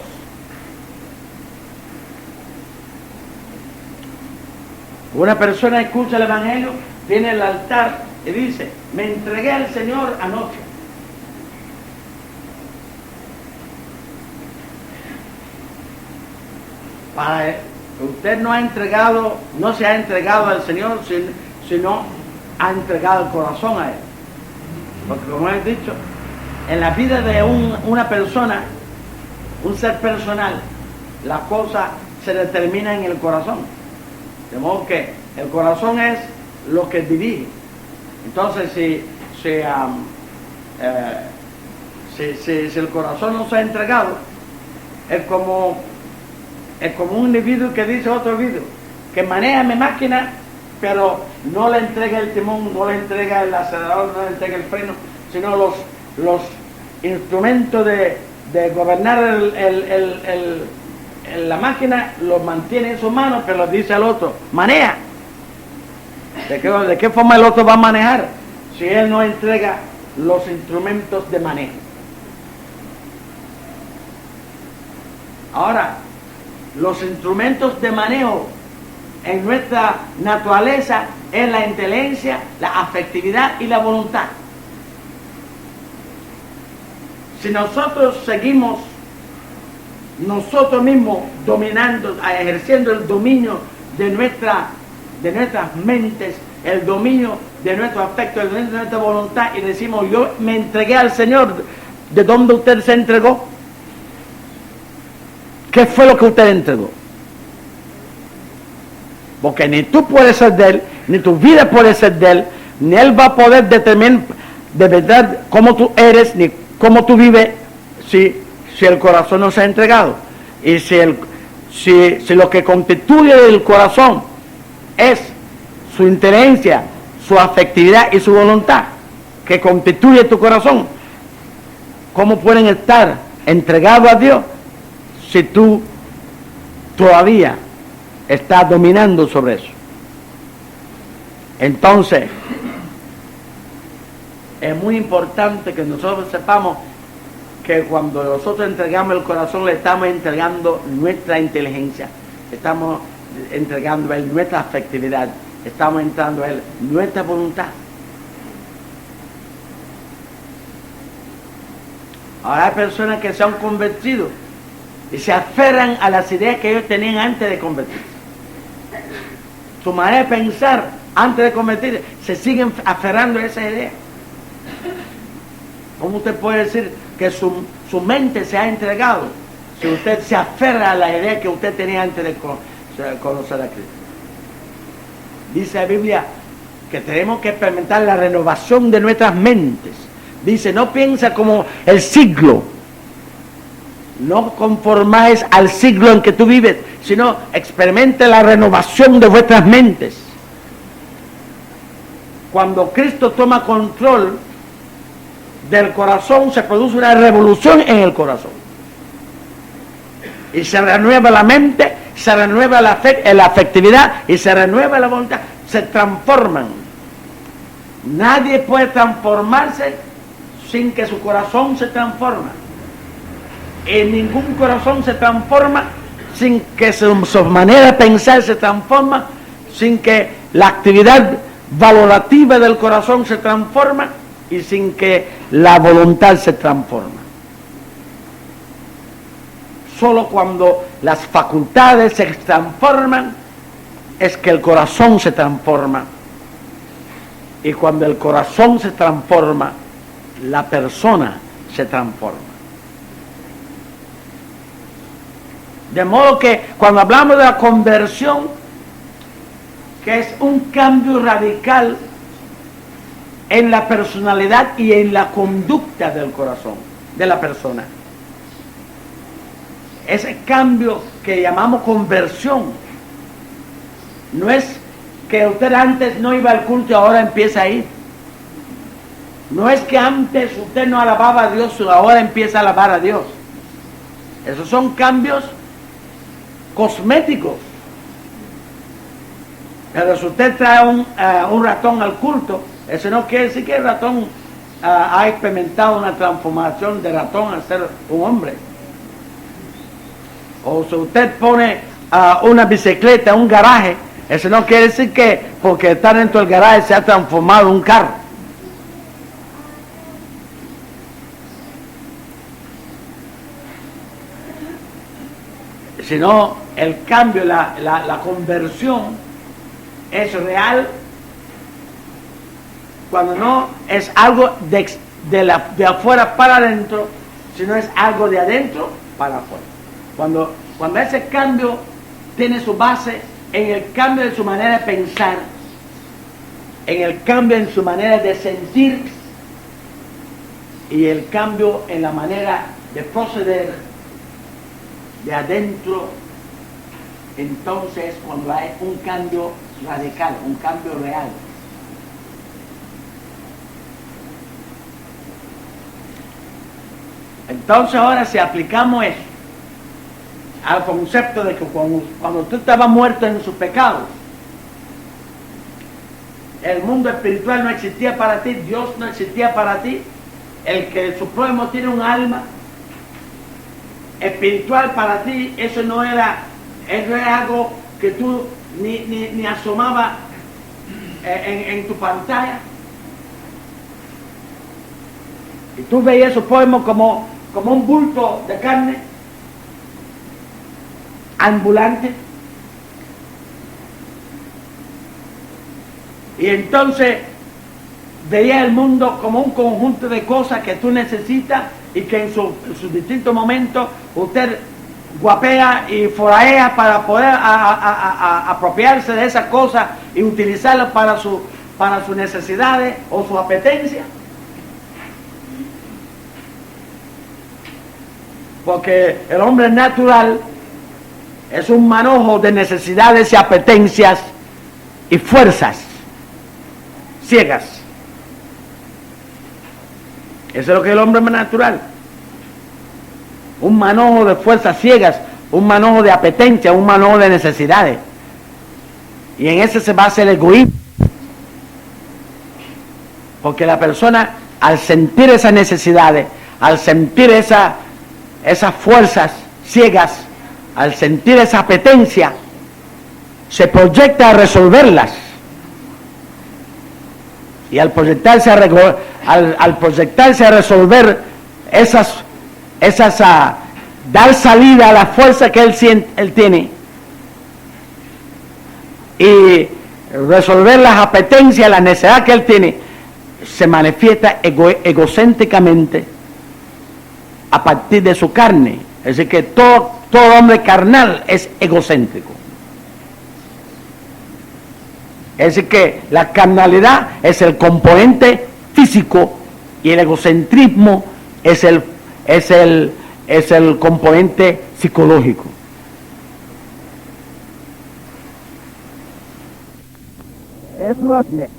Una persona escucha el Evangelio, viene al altar y dice: me entregué al Señor anoche. Usted no se ha entregado al Señor, sino ha entregado el corazón a Él. Porque como he dicho, en la vida de una persona, un ser personal, las cosas se determinan en el corazón. De modo que el corazón es lo que dirige. Entonces, si el corazón no se ha entregado, es como un individuo que dice a otro individuo que maneja mi máquina, pero no le entrega el timón, no le entrega el acelerador, no le entrega el freno, sino los instrumentos de gobernar la máquina los mantiene en sus manos, pero dice al otro: maneja. ¿De qué forma el otro va a manejar si él no entrega los instrumentos de manejo? Ahora, los instrumentos de manejo en nuestra naturaleza es la inteligencia, la afectividad y la voluntad. Si nosotros seguimos nosotros mismos dominando, ejerciendo el dominio de nuestras mentes el dominio de nuestro afecto, el dominio de nuestra voluntad y decimos, yo me entregué al Señor, ¿de dónde usted se entregó? ¿Qué fue lo que usted entregó? Porque ni tú puedes ser de Él, ni tu vida puede ser de Él, ni Él va a poder determinar de verdad cómo tú eres, ni cómo tú vives, si el corazón no se ha entregado. Y si lo que constituye el corazón es su inteligencia, su afectividad y su voluntad, que constituye tu corazón, ¿cómo pueden estar entregados a Dios si tú todavía estás dominando sobre eso? Entonces, es muy importante que nosotros sepamos que cuando nosotros entregamos el corazón, le estamos entregando nuestra inteligencia, estamos entregando a Él nuestra afectividad, estamos entrando a Él nuestra voluntad. Ahora hay personas que se han convertido y se aferran a las ideas que ellos tenían antes de convertirse. Su manera de pensar antes de convertirse, se siguen aferrando a esa idea. ¿Cómo usted puede decir que su mente se ha entregado si usted se aferra a la idea que usted tenía antes de conocer a Cristo? Dice la Biblia que tenemos que experimentar la renovación de nuestras mentes. Dice, no piensa como el siglo, no conformáis al siglo en que tú vives, sino experimente la renovación de vuestras mentes. Cuando Cristo toma control del corazón, se produce una revolución en el corazón. Y se renueva la mente, se renueva la afectividad y se renueva la voluntad. Se transforman. Nadie puede transformarse sin que su corazón se transforme. En ningún corazón se transforma sin que su manera de pensar se transforma, sin que la actividad valorativa del corazón se transforma y sin que la voluntad se transforma. Solo cuando las facultades se transforman es que el corazón se transforma. Y cuando el corazón se transforma, la persona se transforma. De modo que cuando hablamos de la conversión, que es un cambio radical en la personalidad y en la conducta del corazón de la persona, ese cambio que llamamos conversión, no es que usted antes no iba al culto y ahora empieza a ir. No es que antes usted no alababa a Dios y ahora empieza a alabar a Dios. Esos son cambios cosméticos. Pero si usted trae un ratón al culto, eso no quiere decir que el ratón ha experimentado una transformación de ratón a ser un hombre. O si usted pone una bicicleta en un garaje, eso no quiere decir que porque está dentro del garaje se ha transformado en un carro. Sino el cambio, la conversión es real cuando no es algo de afuera para adentro, sino es algo de adentro para afuera. Cuando ese cambio tiene su base en el cambio de su manera de pensar, en el cambio en su manera de sentir y el cambio en la manera de proceder de adentro, entonces cuando hay un cambio radical, un cambio real. Entonces ahora si aplicamos eso al concepto de que cuando tú estabas muerto en sus pecados, el mundo espiritual no existía para ti, Dios no existía para ti, el que su prójimo tiene un alma espiritual para ti, eso no era algo que tú ni asomaba en tu pantalla. Y tú veías esos prójimos como un bulto de carne ambulante. Y entonces veía el mundo como un conjunto de cosas que tú necesitas y que en sus distintos momentos usted guapea y forajea para poder apropiarse de esas cosas y utilizarlas para sus necesidades o sus apetencias. Porque el hombre natural es un manojo de necesidades y apetencias y fuerzas ciegas. Eso es lo que es el hombre natural. Un manojo de fuerzas ciegas, un manojo de apetencias, un manojo de necesidades. Y en ese se basa el egoísmo. Porque la persona, al sentir esas necesidades, al sentir esas fuerzas ciegas, al sentir esa apetencia, se proyecta a resolverlas. Y al proyectarse a resolver dar salida a la fuerza que él tiene y resolver las apetencias, la necesidad que él tiene, se manifiesta egocéntricamente a partir de su carne. Es decir, que todo hombre carnal es egocéntrico. Es decir, que la carnalidad es el componente físico y el egocentrismo es el componente psicológico. Eso es.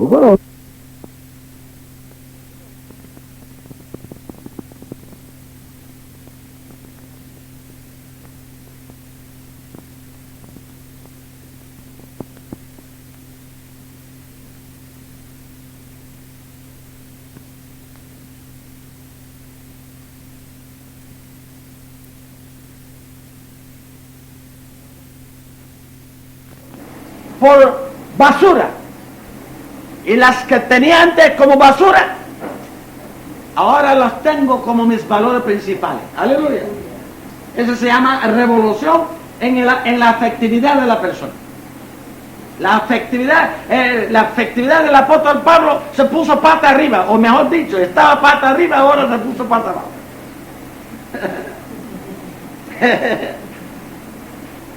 Bueno, por basura, y las que tenía antes como basura ahora las tengo como mis valores principales. Aleluya. Eso se llama revolución en la afectividad de la persona. La afectividad del apóstol Pablo se puso pata arriba, o mejor dicho, estaba pata arriba, ahora se puso pata abajo.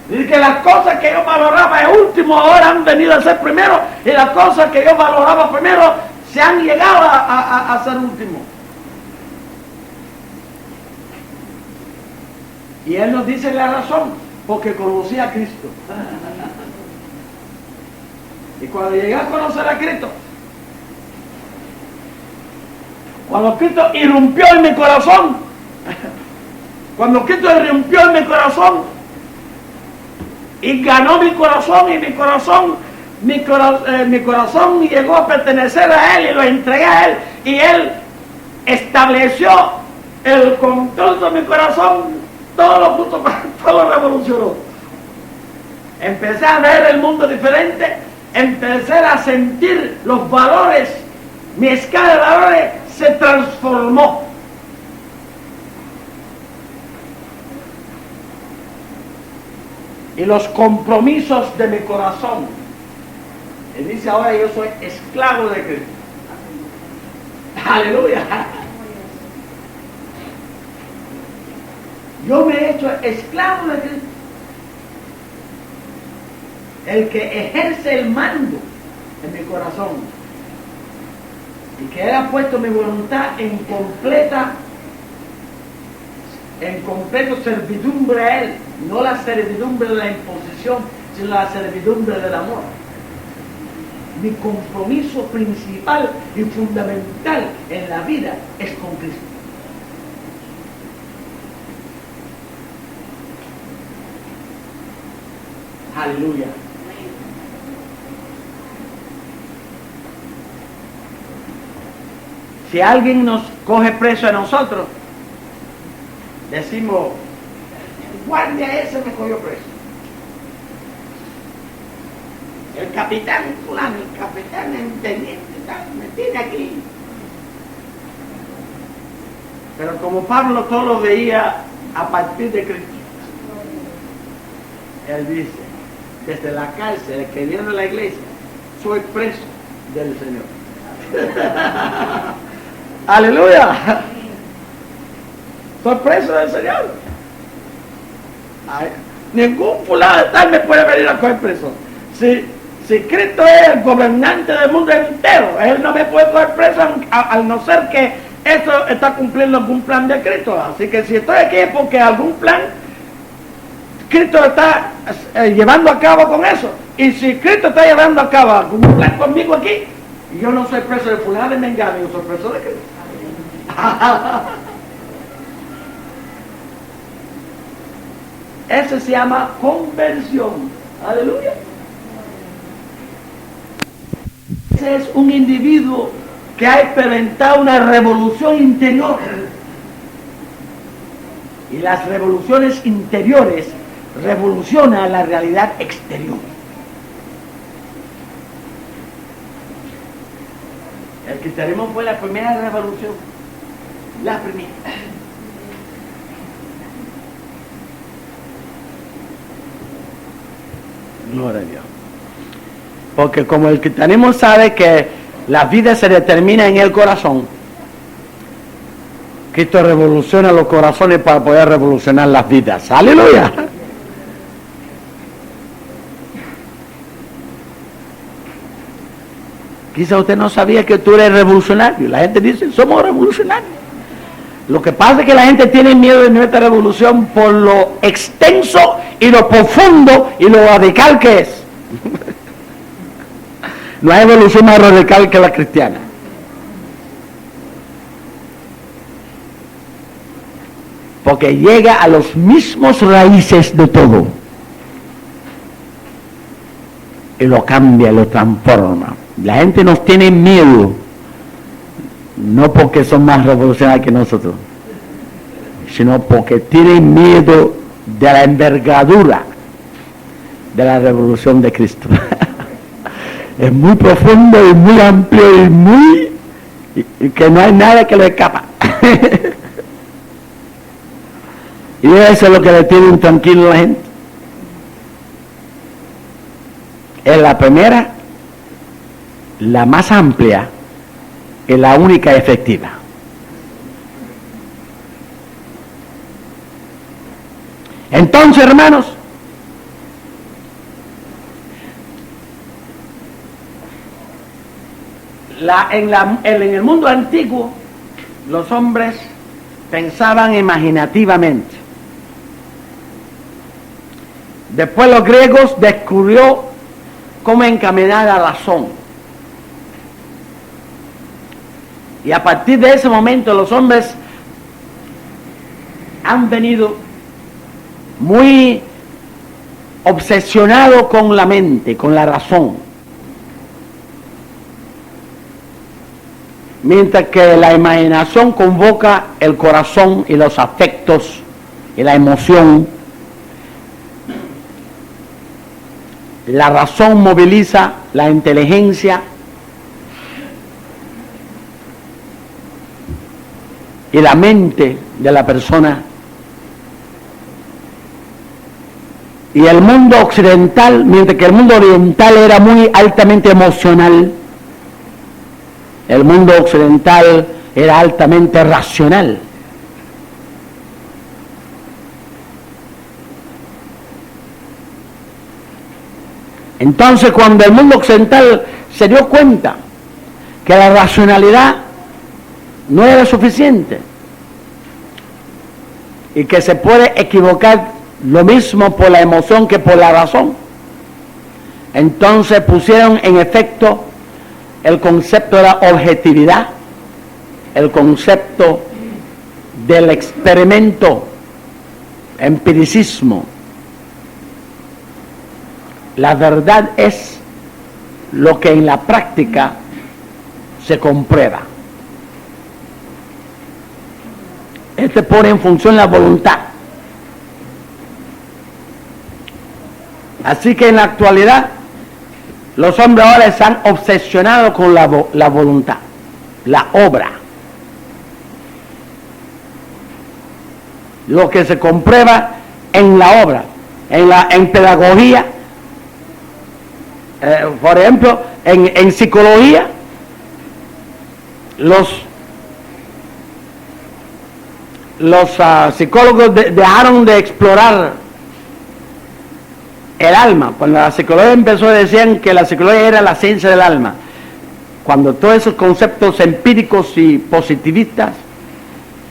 Dice que las cosas que yo valoraba de último ahora han venido a ser primero, y las cosas que yo valoraba primero se han llegado a ser último. Y él nos dice la razón, porque conocía a Cristo. Y cuando llegué a conocer a Cristo, cuando Cristo irrumpió en mi corazón, y ganó mi corazón, y mi corazón llegó a pertenecer a Él, y lo entregué a Él, y Él estableció el control de mi corazón, todo lo revolucionó. Empecé a ver el mundo diferente, empecé a sentir los valores, mi escala de valores se transformó. Y los compromisos de mi corazón. Él dice ahora yo soy esclavo de Cristo. Aleluya. Yo me he hecho esclavo de Cristo. El que ejerce el mando en mi corazón. Y que Él ha puesto mi voluntad en completa servidumbre a Él. No la servidumbre de la imposición, sino la servidumbre del amor. Mi compromiso principal y fundamental en la vida es con Cristo. Aleluya. Si alguien nos coge preso a nosotros, decimos, el guardia ese me cogió preso. El capitán fulano, el capitán, el teniente, me tiene aquí. Pero como Pablo todo lo veía a partir de Cristo, él dice, desde la cárcel que viene de la iglesia, soy preso del Señor. Aleluya. Soy preso del Señor. Ay, ningún fulano de tal me puede venir a coger preso. Si Cristo es el gobernante del mundo entero, Él no me puede coger preso al no ser que eso está cumpliendo algún plan de Cristo. Así que si estoy aquí es porque algún plan Cristo está llevando a cabo con eso. Y si Cristo está llevando a cabo algún plan conmigo aquí, yo no soy preso de fulano de mengano, yo soy preso de Cristo. Eso se llama conversión. Aleluya. Ese es un individuo que ha experimentado una revolución interior. Y las revoluciones interiores revolucionan la realidad exterior. El cristianismo fue la primera revolución. La primera. Gloria a Dios. Porque como el cristianismo sabe que la vida se determina en el corazón, Cristo revoluciona los corazones para poder revolucionar las vidas. ¡Aleluya! Quizá usted no sabía que tú eres revolucionario. La gente dice, somos revolucionarios. Lo que pasa es que la gente tiene miedo de nuestra revolución por lo extenso y lo profundo y lo radical que es. No hay evolución más radical que la cristiana. Porque llega a los mismos raíces de todo. Y lo cambia, lo transforma. La gente nos tiene miedo. No porque son más revolucionarios que nosotros, sino porque tienen miedo de la envergadura de la revolución de Cristo. Es muy profundo y muy amplio y que no hay nada que le escapa. Y eso es lo que le tiene intranquilo a la gente. Es la primera, la más amplia y la única efectiva. Entonces, hermanos, en el mundo antiguo, los hombres pensaban imaginativamente. Después los griegos descubrió cómo encaminar la razón. Y a partir de ese momento los hombres han venido muy obsesionados con la mente, con la razón. Mientras que la imaginación convoca el corazón y los afectos y la emoción, la razón moviliza la inteligencia y la mente de la persona. Y el mundo occidental, mientras que el mundo oriental era muy altamente emocional, el mundo occidental era altamente racional. Entonces, cuando el mundo occidental se dio cuenta que la racionalidad no era suficiente y que se puede equivocar lo mismo por la emoción que por la razón, entonces pusieron en efecto el concepto de la objetividad, el concepto del experimento, empiricismo. La verdad es lo que en la práctica se comprueba. Este pone en función la voluntad. Así que en la actualidad los hombres ahora están obsesionados con la voluntad, la obra. Lo que se comprueba en la obra, en pedagogía, por ejemplo, en psicología, los psicólogos dejaron de explorar el alma. Cuando la psicología empezó, decían que la psicología era la ciencia del alma. Cuando todos esos conceptos empíricos y positivistas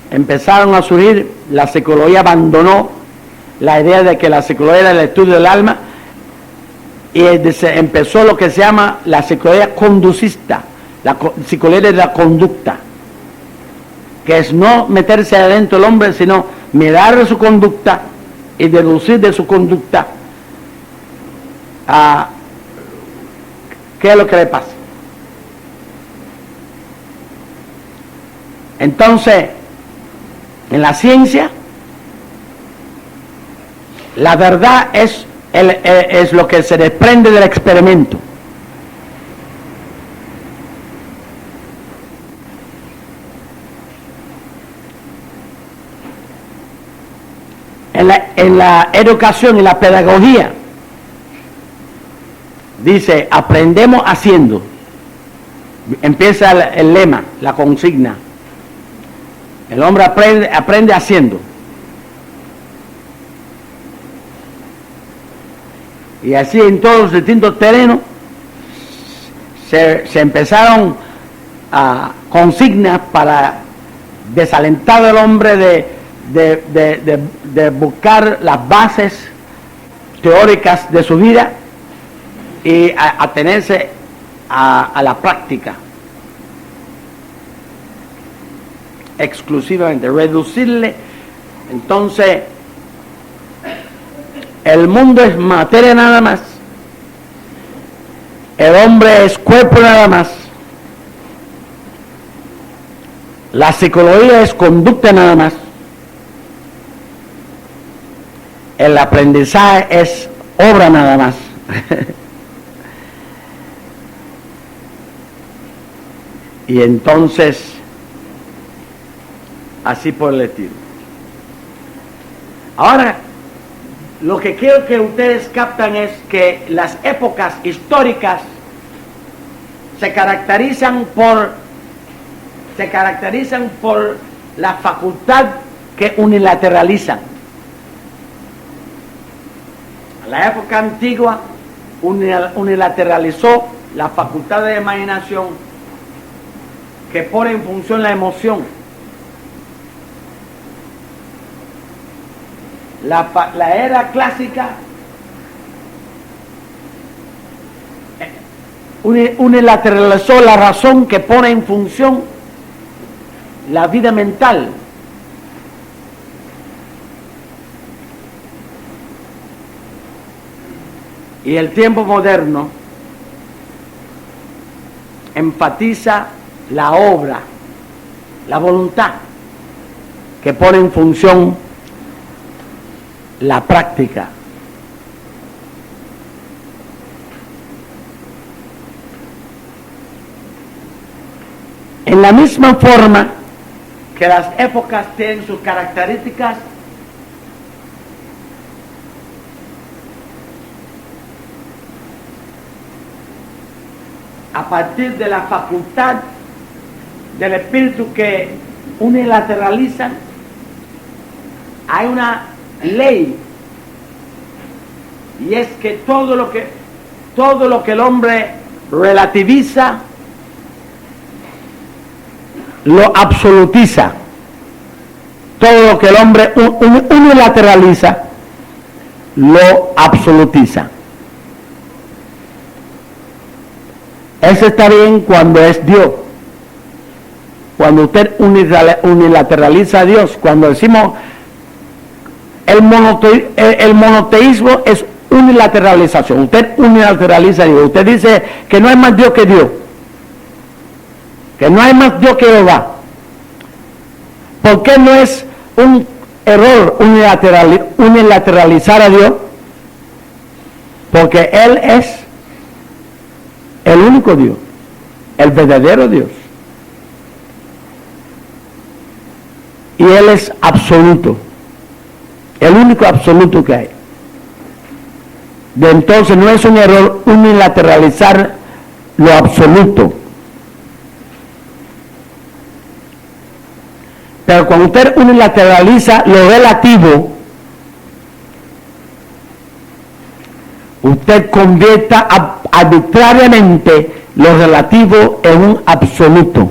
empezaron a surgir, la psicología abandonó la idea de que la psicología era el estudio del alma y se empezó lo que se llama la psicología conducista, la psicología de la conducta, que es no meterse adentro del hombre, sino mirar de su conducta y deducir de su conducta qué es lo que le pasa. Entonces, en la ciencia, la verdad es lo que se desprende del experimento. En la educación y la pedagogía, dice, aprendemos haciendo. Empieza el lema, la consigna. El hombre aprende haciendo. Y así en todos los distintos terrenos se empezaron a consignas para desalentar al hombre de buscar las bases teóricas de su vida y atenerse a la práctica. Exclusivamente, reducirle. Entonces, el mundo es materia nada más, el hombre es cuerpo nada más, la psicología es conducta nada más, el aprendizaje es obra nada más. Y entonces, así por el estilo. Ahora, lo que quiero que ustedes captan es que las épocas históricas se caracterizan por la facultad que unilateralizan. La época antigua unilateralizó la facultad de imaginación que pone en función la emoción. La era clásica unilateralizó la razón que pone en función la vida mental. Y el tiempo moderno enfatiza la obra, la voluntad, que pone en función la práctica. En la misma forma que las épocas tienen sus características, a partir de la facultad del espíritu que unilateralizan, hay una ley, y es que todo lo que el hombre relativiza lo absolutiza. Todo lo que el hombre unilateraliza lo absolutiza. Eso está bien cuando es Dios. Cuando usted unilateraliza a Dios, cuando decimos el monoteísmo es unilateralización. Usted unilateraliza a Dios. Usted dice que no hay más Dios que Dios. Que no hay más Dios que Jehová. ¿Por qué no es un error unilateralizar a Dios? Porque Él es el único Dios, el verdadero Dios. Y Él es absoluto. El único absoluto que hay. De entonces no es un error unilateralizar lo absoluto. Pero cuando usted unilateraliza lo relativo, usted convierta arbitrariamente lo relativo en un absoluto.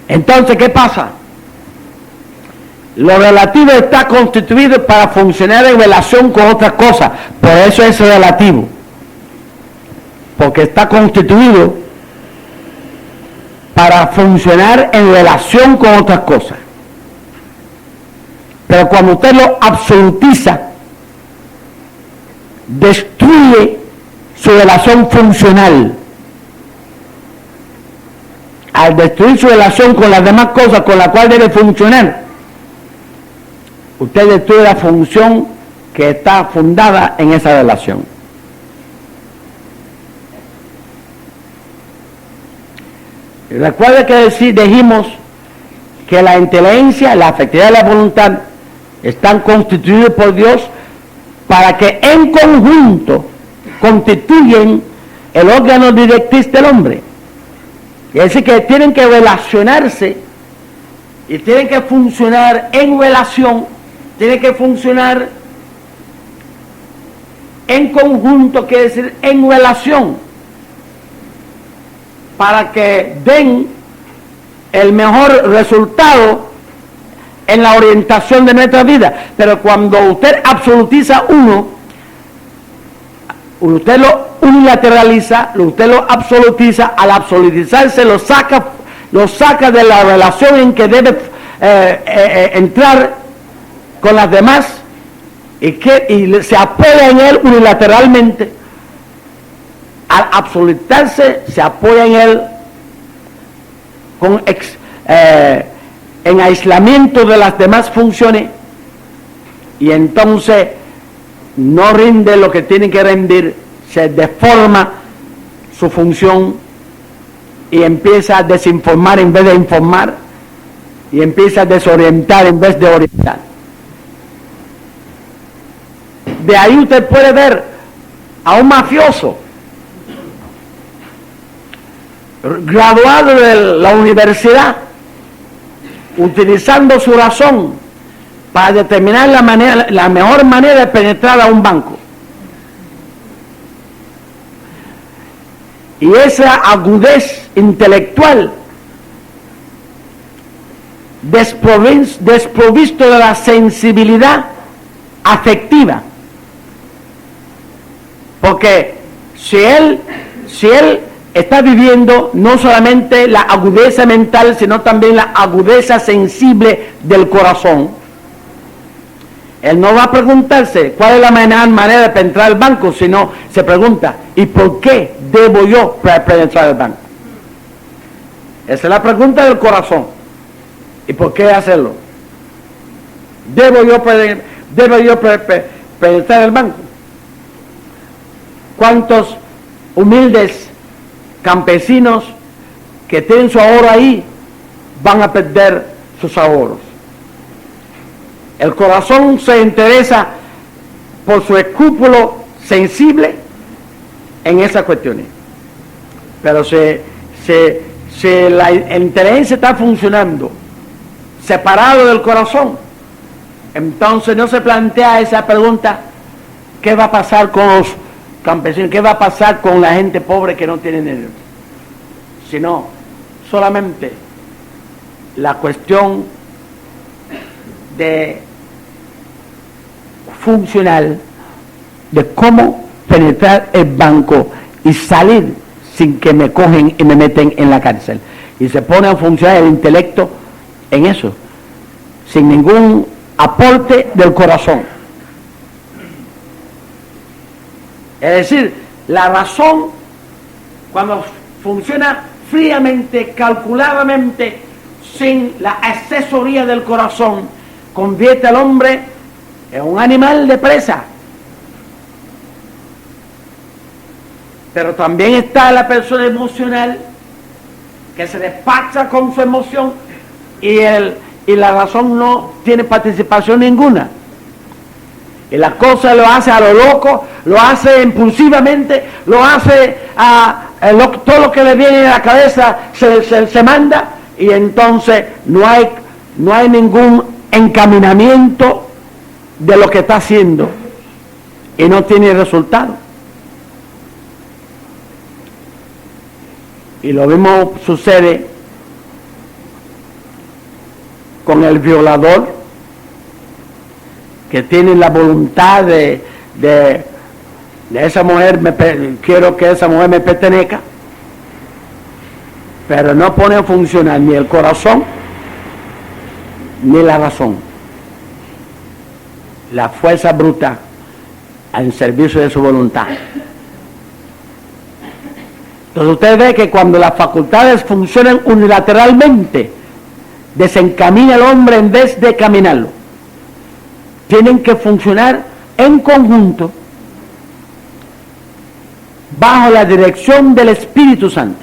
Entonces, ¿qué pasa? Lo relativo está constituido para funcionar en relación con otras cosas. Por eso es relativo. Porque está constituido para funcionar en relación con otras cosas. Pero cuando usted lo absolutiza, destruye su relación funcional. Al destruir su relación con las demás cosas con las cuales debe funcionar, usted destruye la función que está fundada en esa relación. Recuerde que dijimos que la inteligencia, la afectividad y la voluntad están constituidos por Dios para que en conjunto constituyen el órgano directriz del hombre. Es decir, que tienen que relacionarse y tienen que funcionar en relación, tienen que funcionar en conjunto, quiere decir en relación, para que den el mejor resultado en la orientación de nuestra vida. Pero cuando usted absolutiza uno, usted lo unilateraliza, usted lo absolutiza. Al absolutizarse lo saca de la relación en que debe entrar con las demás y se apoya en él unilateralmente. Al absolutizarse se apoya en él en aislamiento de las demás funciones, y entonces no rinde lo que tiene que rendir, se deforma su función y empieza a desinformar en vez de informar, y empieza a desorientar en vez de orientar. De ahí usted puede ver a un mafioso graduado de la universidad utilizando su razón para determinar la mejor manera de penetrar a un banco. Y esa agudez intelectual, desprovisto de la sensibilidad afectiva, porque si él está viviendo no solamente la agudeza mental, sino también la agudeza sensible del corazón, él no va a preguntarse cuál es la manera de penetrar al banco, sino se pregunta, ¿y por qué debo yo penetrar el banco? Esa es la pregunta del corazón. ¿Y por qué hacerlo? ¿Debo yo penetrar el banco? ¿Cuántos humildes campesinos que tienen su ahorro ahí van a perder sus ahorros? El corazón se interesa por su escrúpulo sensible en esas cuestiones. Pero si la inteligencia está funcionando separado del corazón, entonces no se plantea esa pregunta: ¿qué va a pasar con los campesinos? ¿Qué va a pasar con la gente pobre que no tiene dinero? Sino solamente la cuestión de funcional de cómo penetrar el banco y salir sin que me cogen y me meten en la cárcel. Y se pone a funcionar el intelecto en eso, sin ningún aporte del corazón. Es decir, la razón, cuando funciona fríamente, calculadamente, sin la asesoría del corazón, convierte al hombre en un animal de presa. Pero también está la persona emocional, que se despacha con su emoción y la razón no tiene participación ninguna. Y la cosa lo hace a lo loco, lo hace impulsivamente, lo hace todo lo que le viene a la cabeza se manda, y entonces no hay ningún encaminamiento de lo que está haciendo y no tiene resultado. Y lo mismo sucede con el violador, que tiene la voluntad de esa mujer, quiero que esa mujer me pertenezca, pero no pone a funcionar ni el corazón ni la razón, la fuerza bruta al servicio de su voluntad. Entonces usted ve que cuando las facultades funcionan unilateralmente, desencamina al hombre en vez de caminarlo. Tienen que funcionar en conjunto bajo la dirección del Espíritu Santo.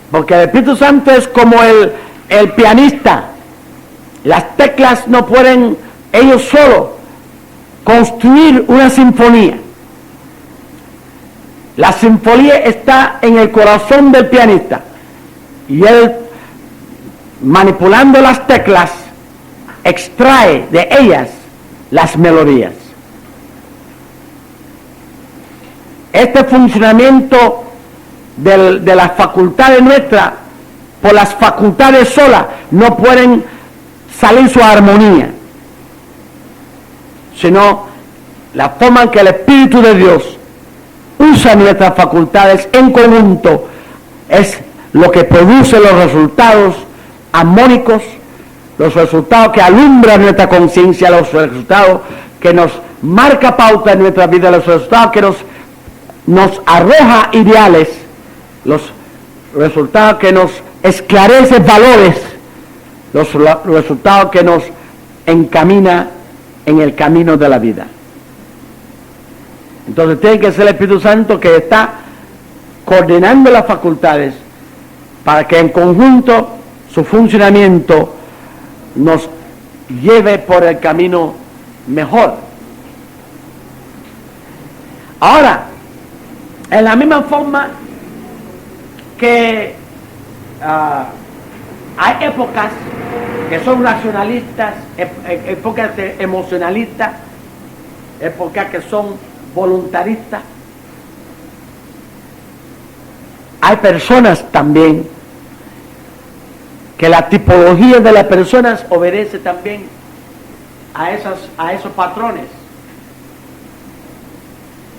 Porque el Espíritu Santo es como el pianista. Las teclas no pueden ellos solos construir una sinfonía. La sinfonía está en el corazón del pianista, y él, manipulando las teclas, extrae de ellas las melodías. Este funcionamiento de las facultades nuestras, por las facultades solas, no pueden salir su armonía, sino la forma en que el Espíritu de Dios usa nuestras facultades en conjunto es lo que produce los resultados armónicos, los resultados que alumbran nuestra conciencia, los resultados que nos marca pauta en nuestra vida, los resultados que nos arroja ideales, los resultados que nos esclarece valores, los resultados que nos encamina en el camino de la vida. Entonces tiene que ser el Espíritu Santo que está coordinando las facultades para que en conjunto su funcionamiento nos lleve por el camino mejor. Ahora, en la misma forma que hay épocas que son racionalistas, épocas emocionalistas, épocas que son voluntaristas, hay personas también que la tipología de las personas obedece también a esos patrones.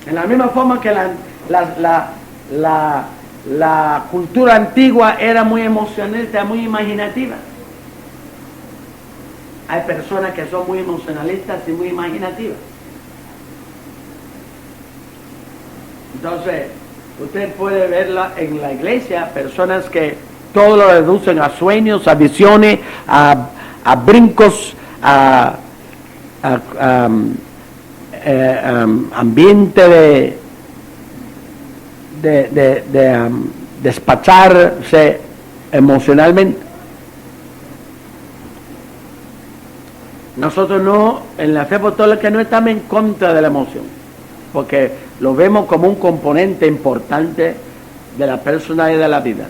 En la misma forma que la cultura antigua era muy emocionalista, muy imaginativa, hay personas que son muy emocionalistas y muy imaginativas. Entonces, usted puede verla en la iglesia, personas que todo lo reducen a sueños, a visiones, a brincos, ambiente de despacharse emocionalmente. Nosotros no, en la fe apostólica no estamos en contra de la emoción, porque lo vemos como un componente importante de la personalidad de la vida.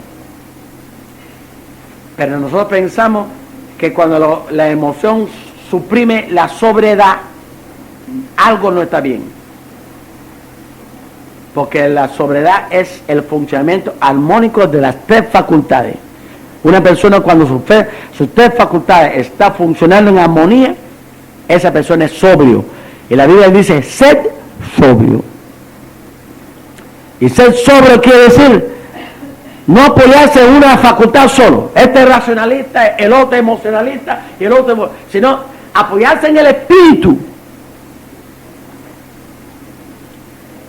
Pero nosotros pensamos que cuando la emoción suprime la sobriedad, algo no está bien. Porque la sobriedad es el funcionamiento armónico de las tres facultades. Una persona cuando sus tres facultades están funcionando en armonía, esa persona es sobrio. Y la Biblia dice, sed sobrio. Y ser sobrio quiere decir no apoyarse en una facultad solo. Este es racionalista, el otro es emocionalista, y el otro, sino apoyarse en el Espíritu.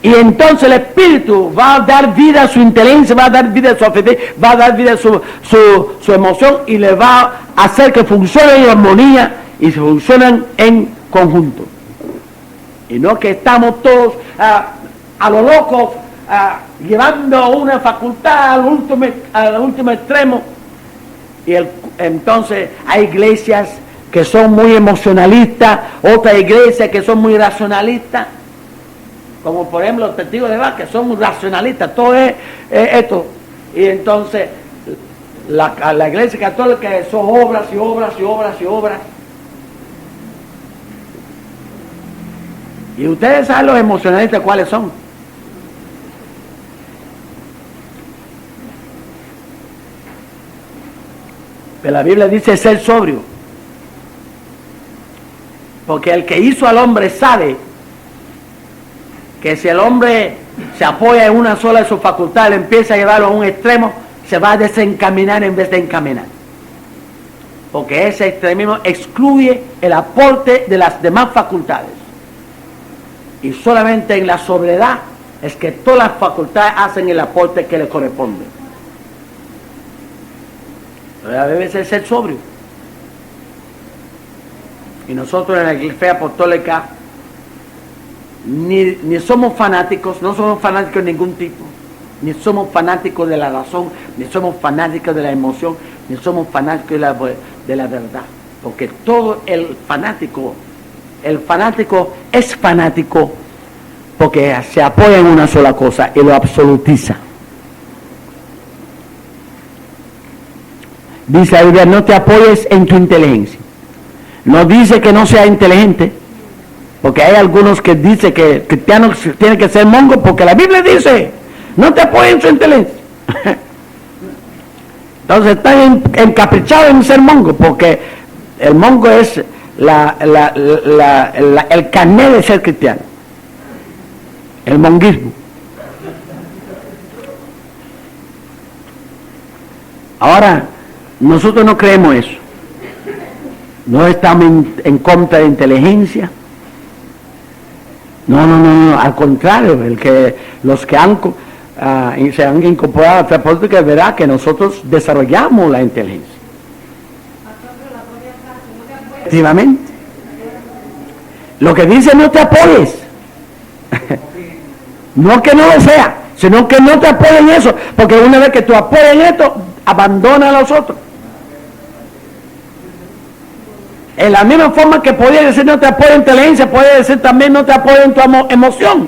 Y entonces el Espíritu va a dar vida a su inteligencia, va a dar vida a su afectividad, va a dar vida a su emoción, y le va a hacer que funcionen en armonía y funcionen en conjunto. Y no que estamos todos a lo loco, llevando una facultad al último extremo. Y entonces hay iglesias que son muy emocionalistas, otras iglesias que son muy racionalistas, como por ejemplo los testigos de Jehová, que son muy racionalistas, todo es esto. Y entonces la iglesia católica son obras y obras y obras y obras. Y ustedes saben los emocionalistas cuáles son. Pero la Biblia dice ser sobrio. Porque el que hizo al hombre sabe que si el hombre se apoya en una sola de sus facultades, empieza a llevarlo a un extremo, se va a desencaminar en vez de encaminar. Porque ese extremismo excluye el aporte de las demás facultades. Y solamente en la sobriedad es que todas las facultades hacen el aporte que les corresponde. Pero debe ser sobrio. Y nosotros en la fe apostólica ni somos fanáticos, no somos fanáticos de ningún tipo, ni somos fanáticos de la razón, ni somos fanáticos de la emoción, ni somos fanáticos de la verdad. Porque todo el fanático es fanático porque se apoya en una sola cosa y lo absolutiza. Dice la Biblia, no te apoyes en tu inteligencia. No dice que no sea inteligente, porque hay algunos que dicen que el cristiano tiene que ser mongo, porque la Biblia dice, no te apoyes en su inteligencia. Entonces están encaprichados en ser mongo, porque el mongo es el carnet de ser cristiano. el monguismo. Ahora, nosotros no creemos eso. No estamos en contra de inteligencia. No, al contrario, los que se han incorporado al transporte, que verá que nosotros desarrollamos la inteligencia. Efectivamente. Lo que dice no te apoyes. No que no lo sea, sino que no te apoyes en eso, porque una vez que tú apoyes en esto, abandona a los otros. En la misma forma que podía decir no te apoyo en inteligencia, puede decir también no te apoyo en tu emoción.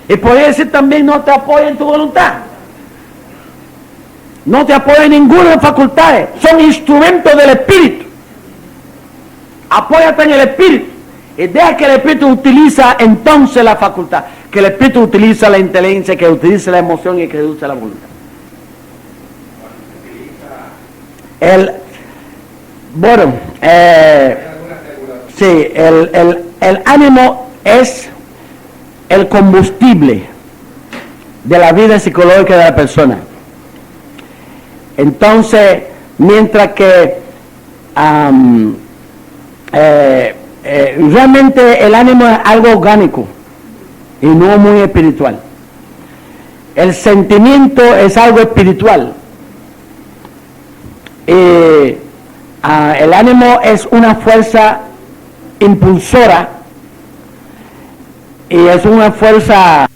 Y podría decir también no te apoyo en tu voluntad. No te apoyo en ninguna de las facultades. Son instrumentos del Espíritu. Apóyate en el Espíritu. Y deja que el Espíritu utiliza entonces la facultad. Que el Espíritu utiliza la inteligencia, que utilice la emoción y que utilice la voluntad. Sí, el ánimo es el combustible de la vida psicológica de la persona. Entonces, mientras que realmente el ánimo es algo orgánico y no muy espiritual. El sentimiento es algo espiritual. El ánimo es una fuerza impulsora y es una fuerza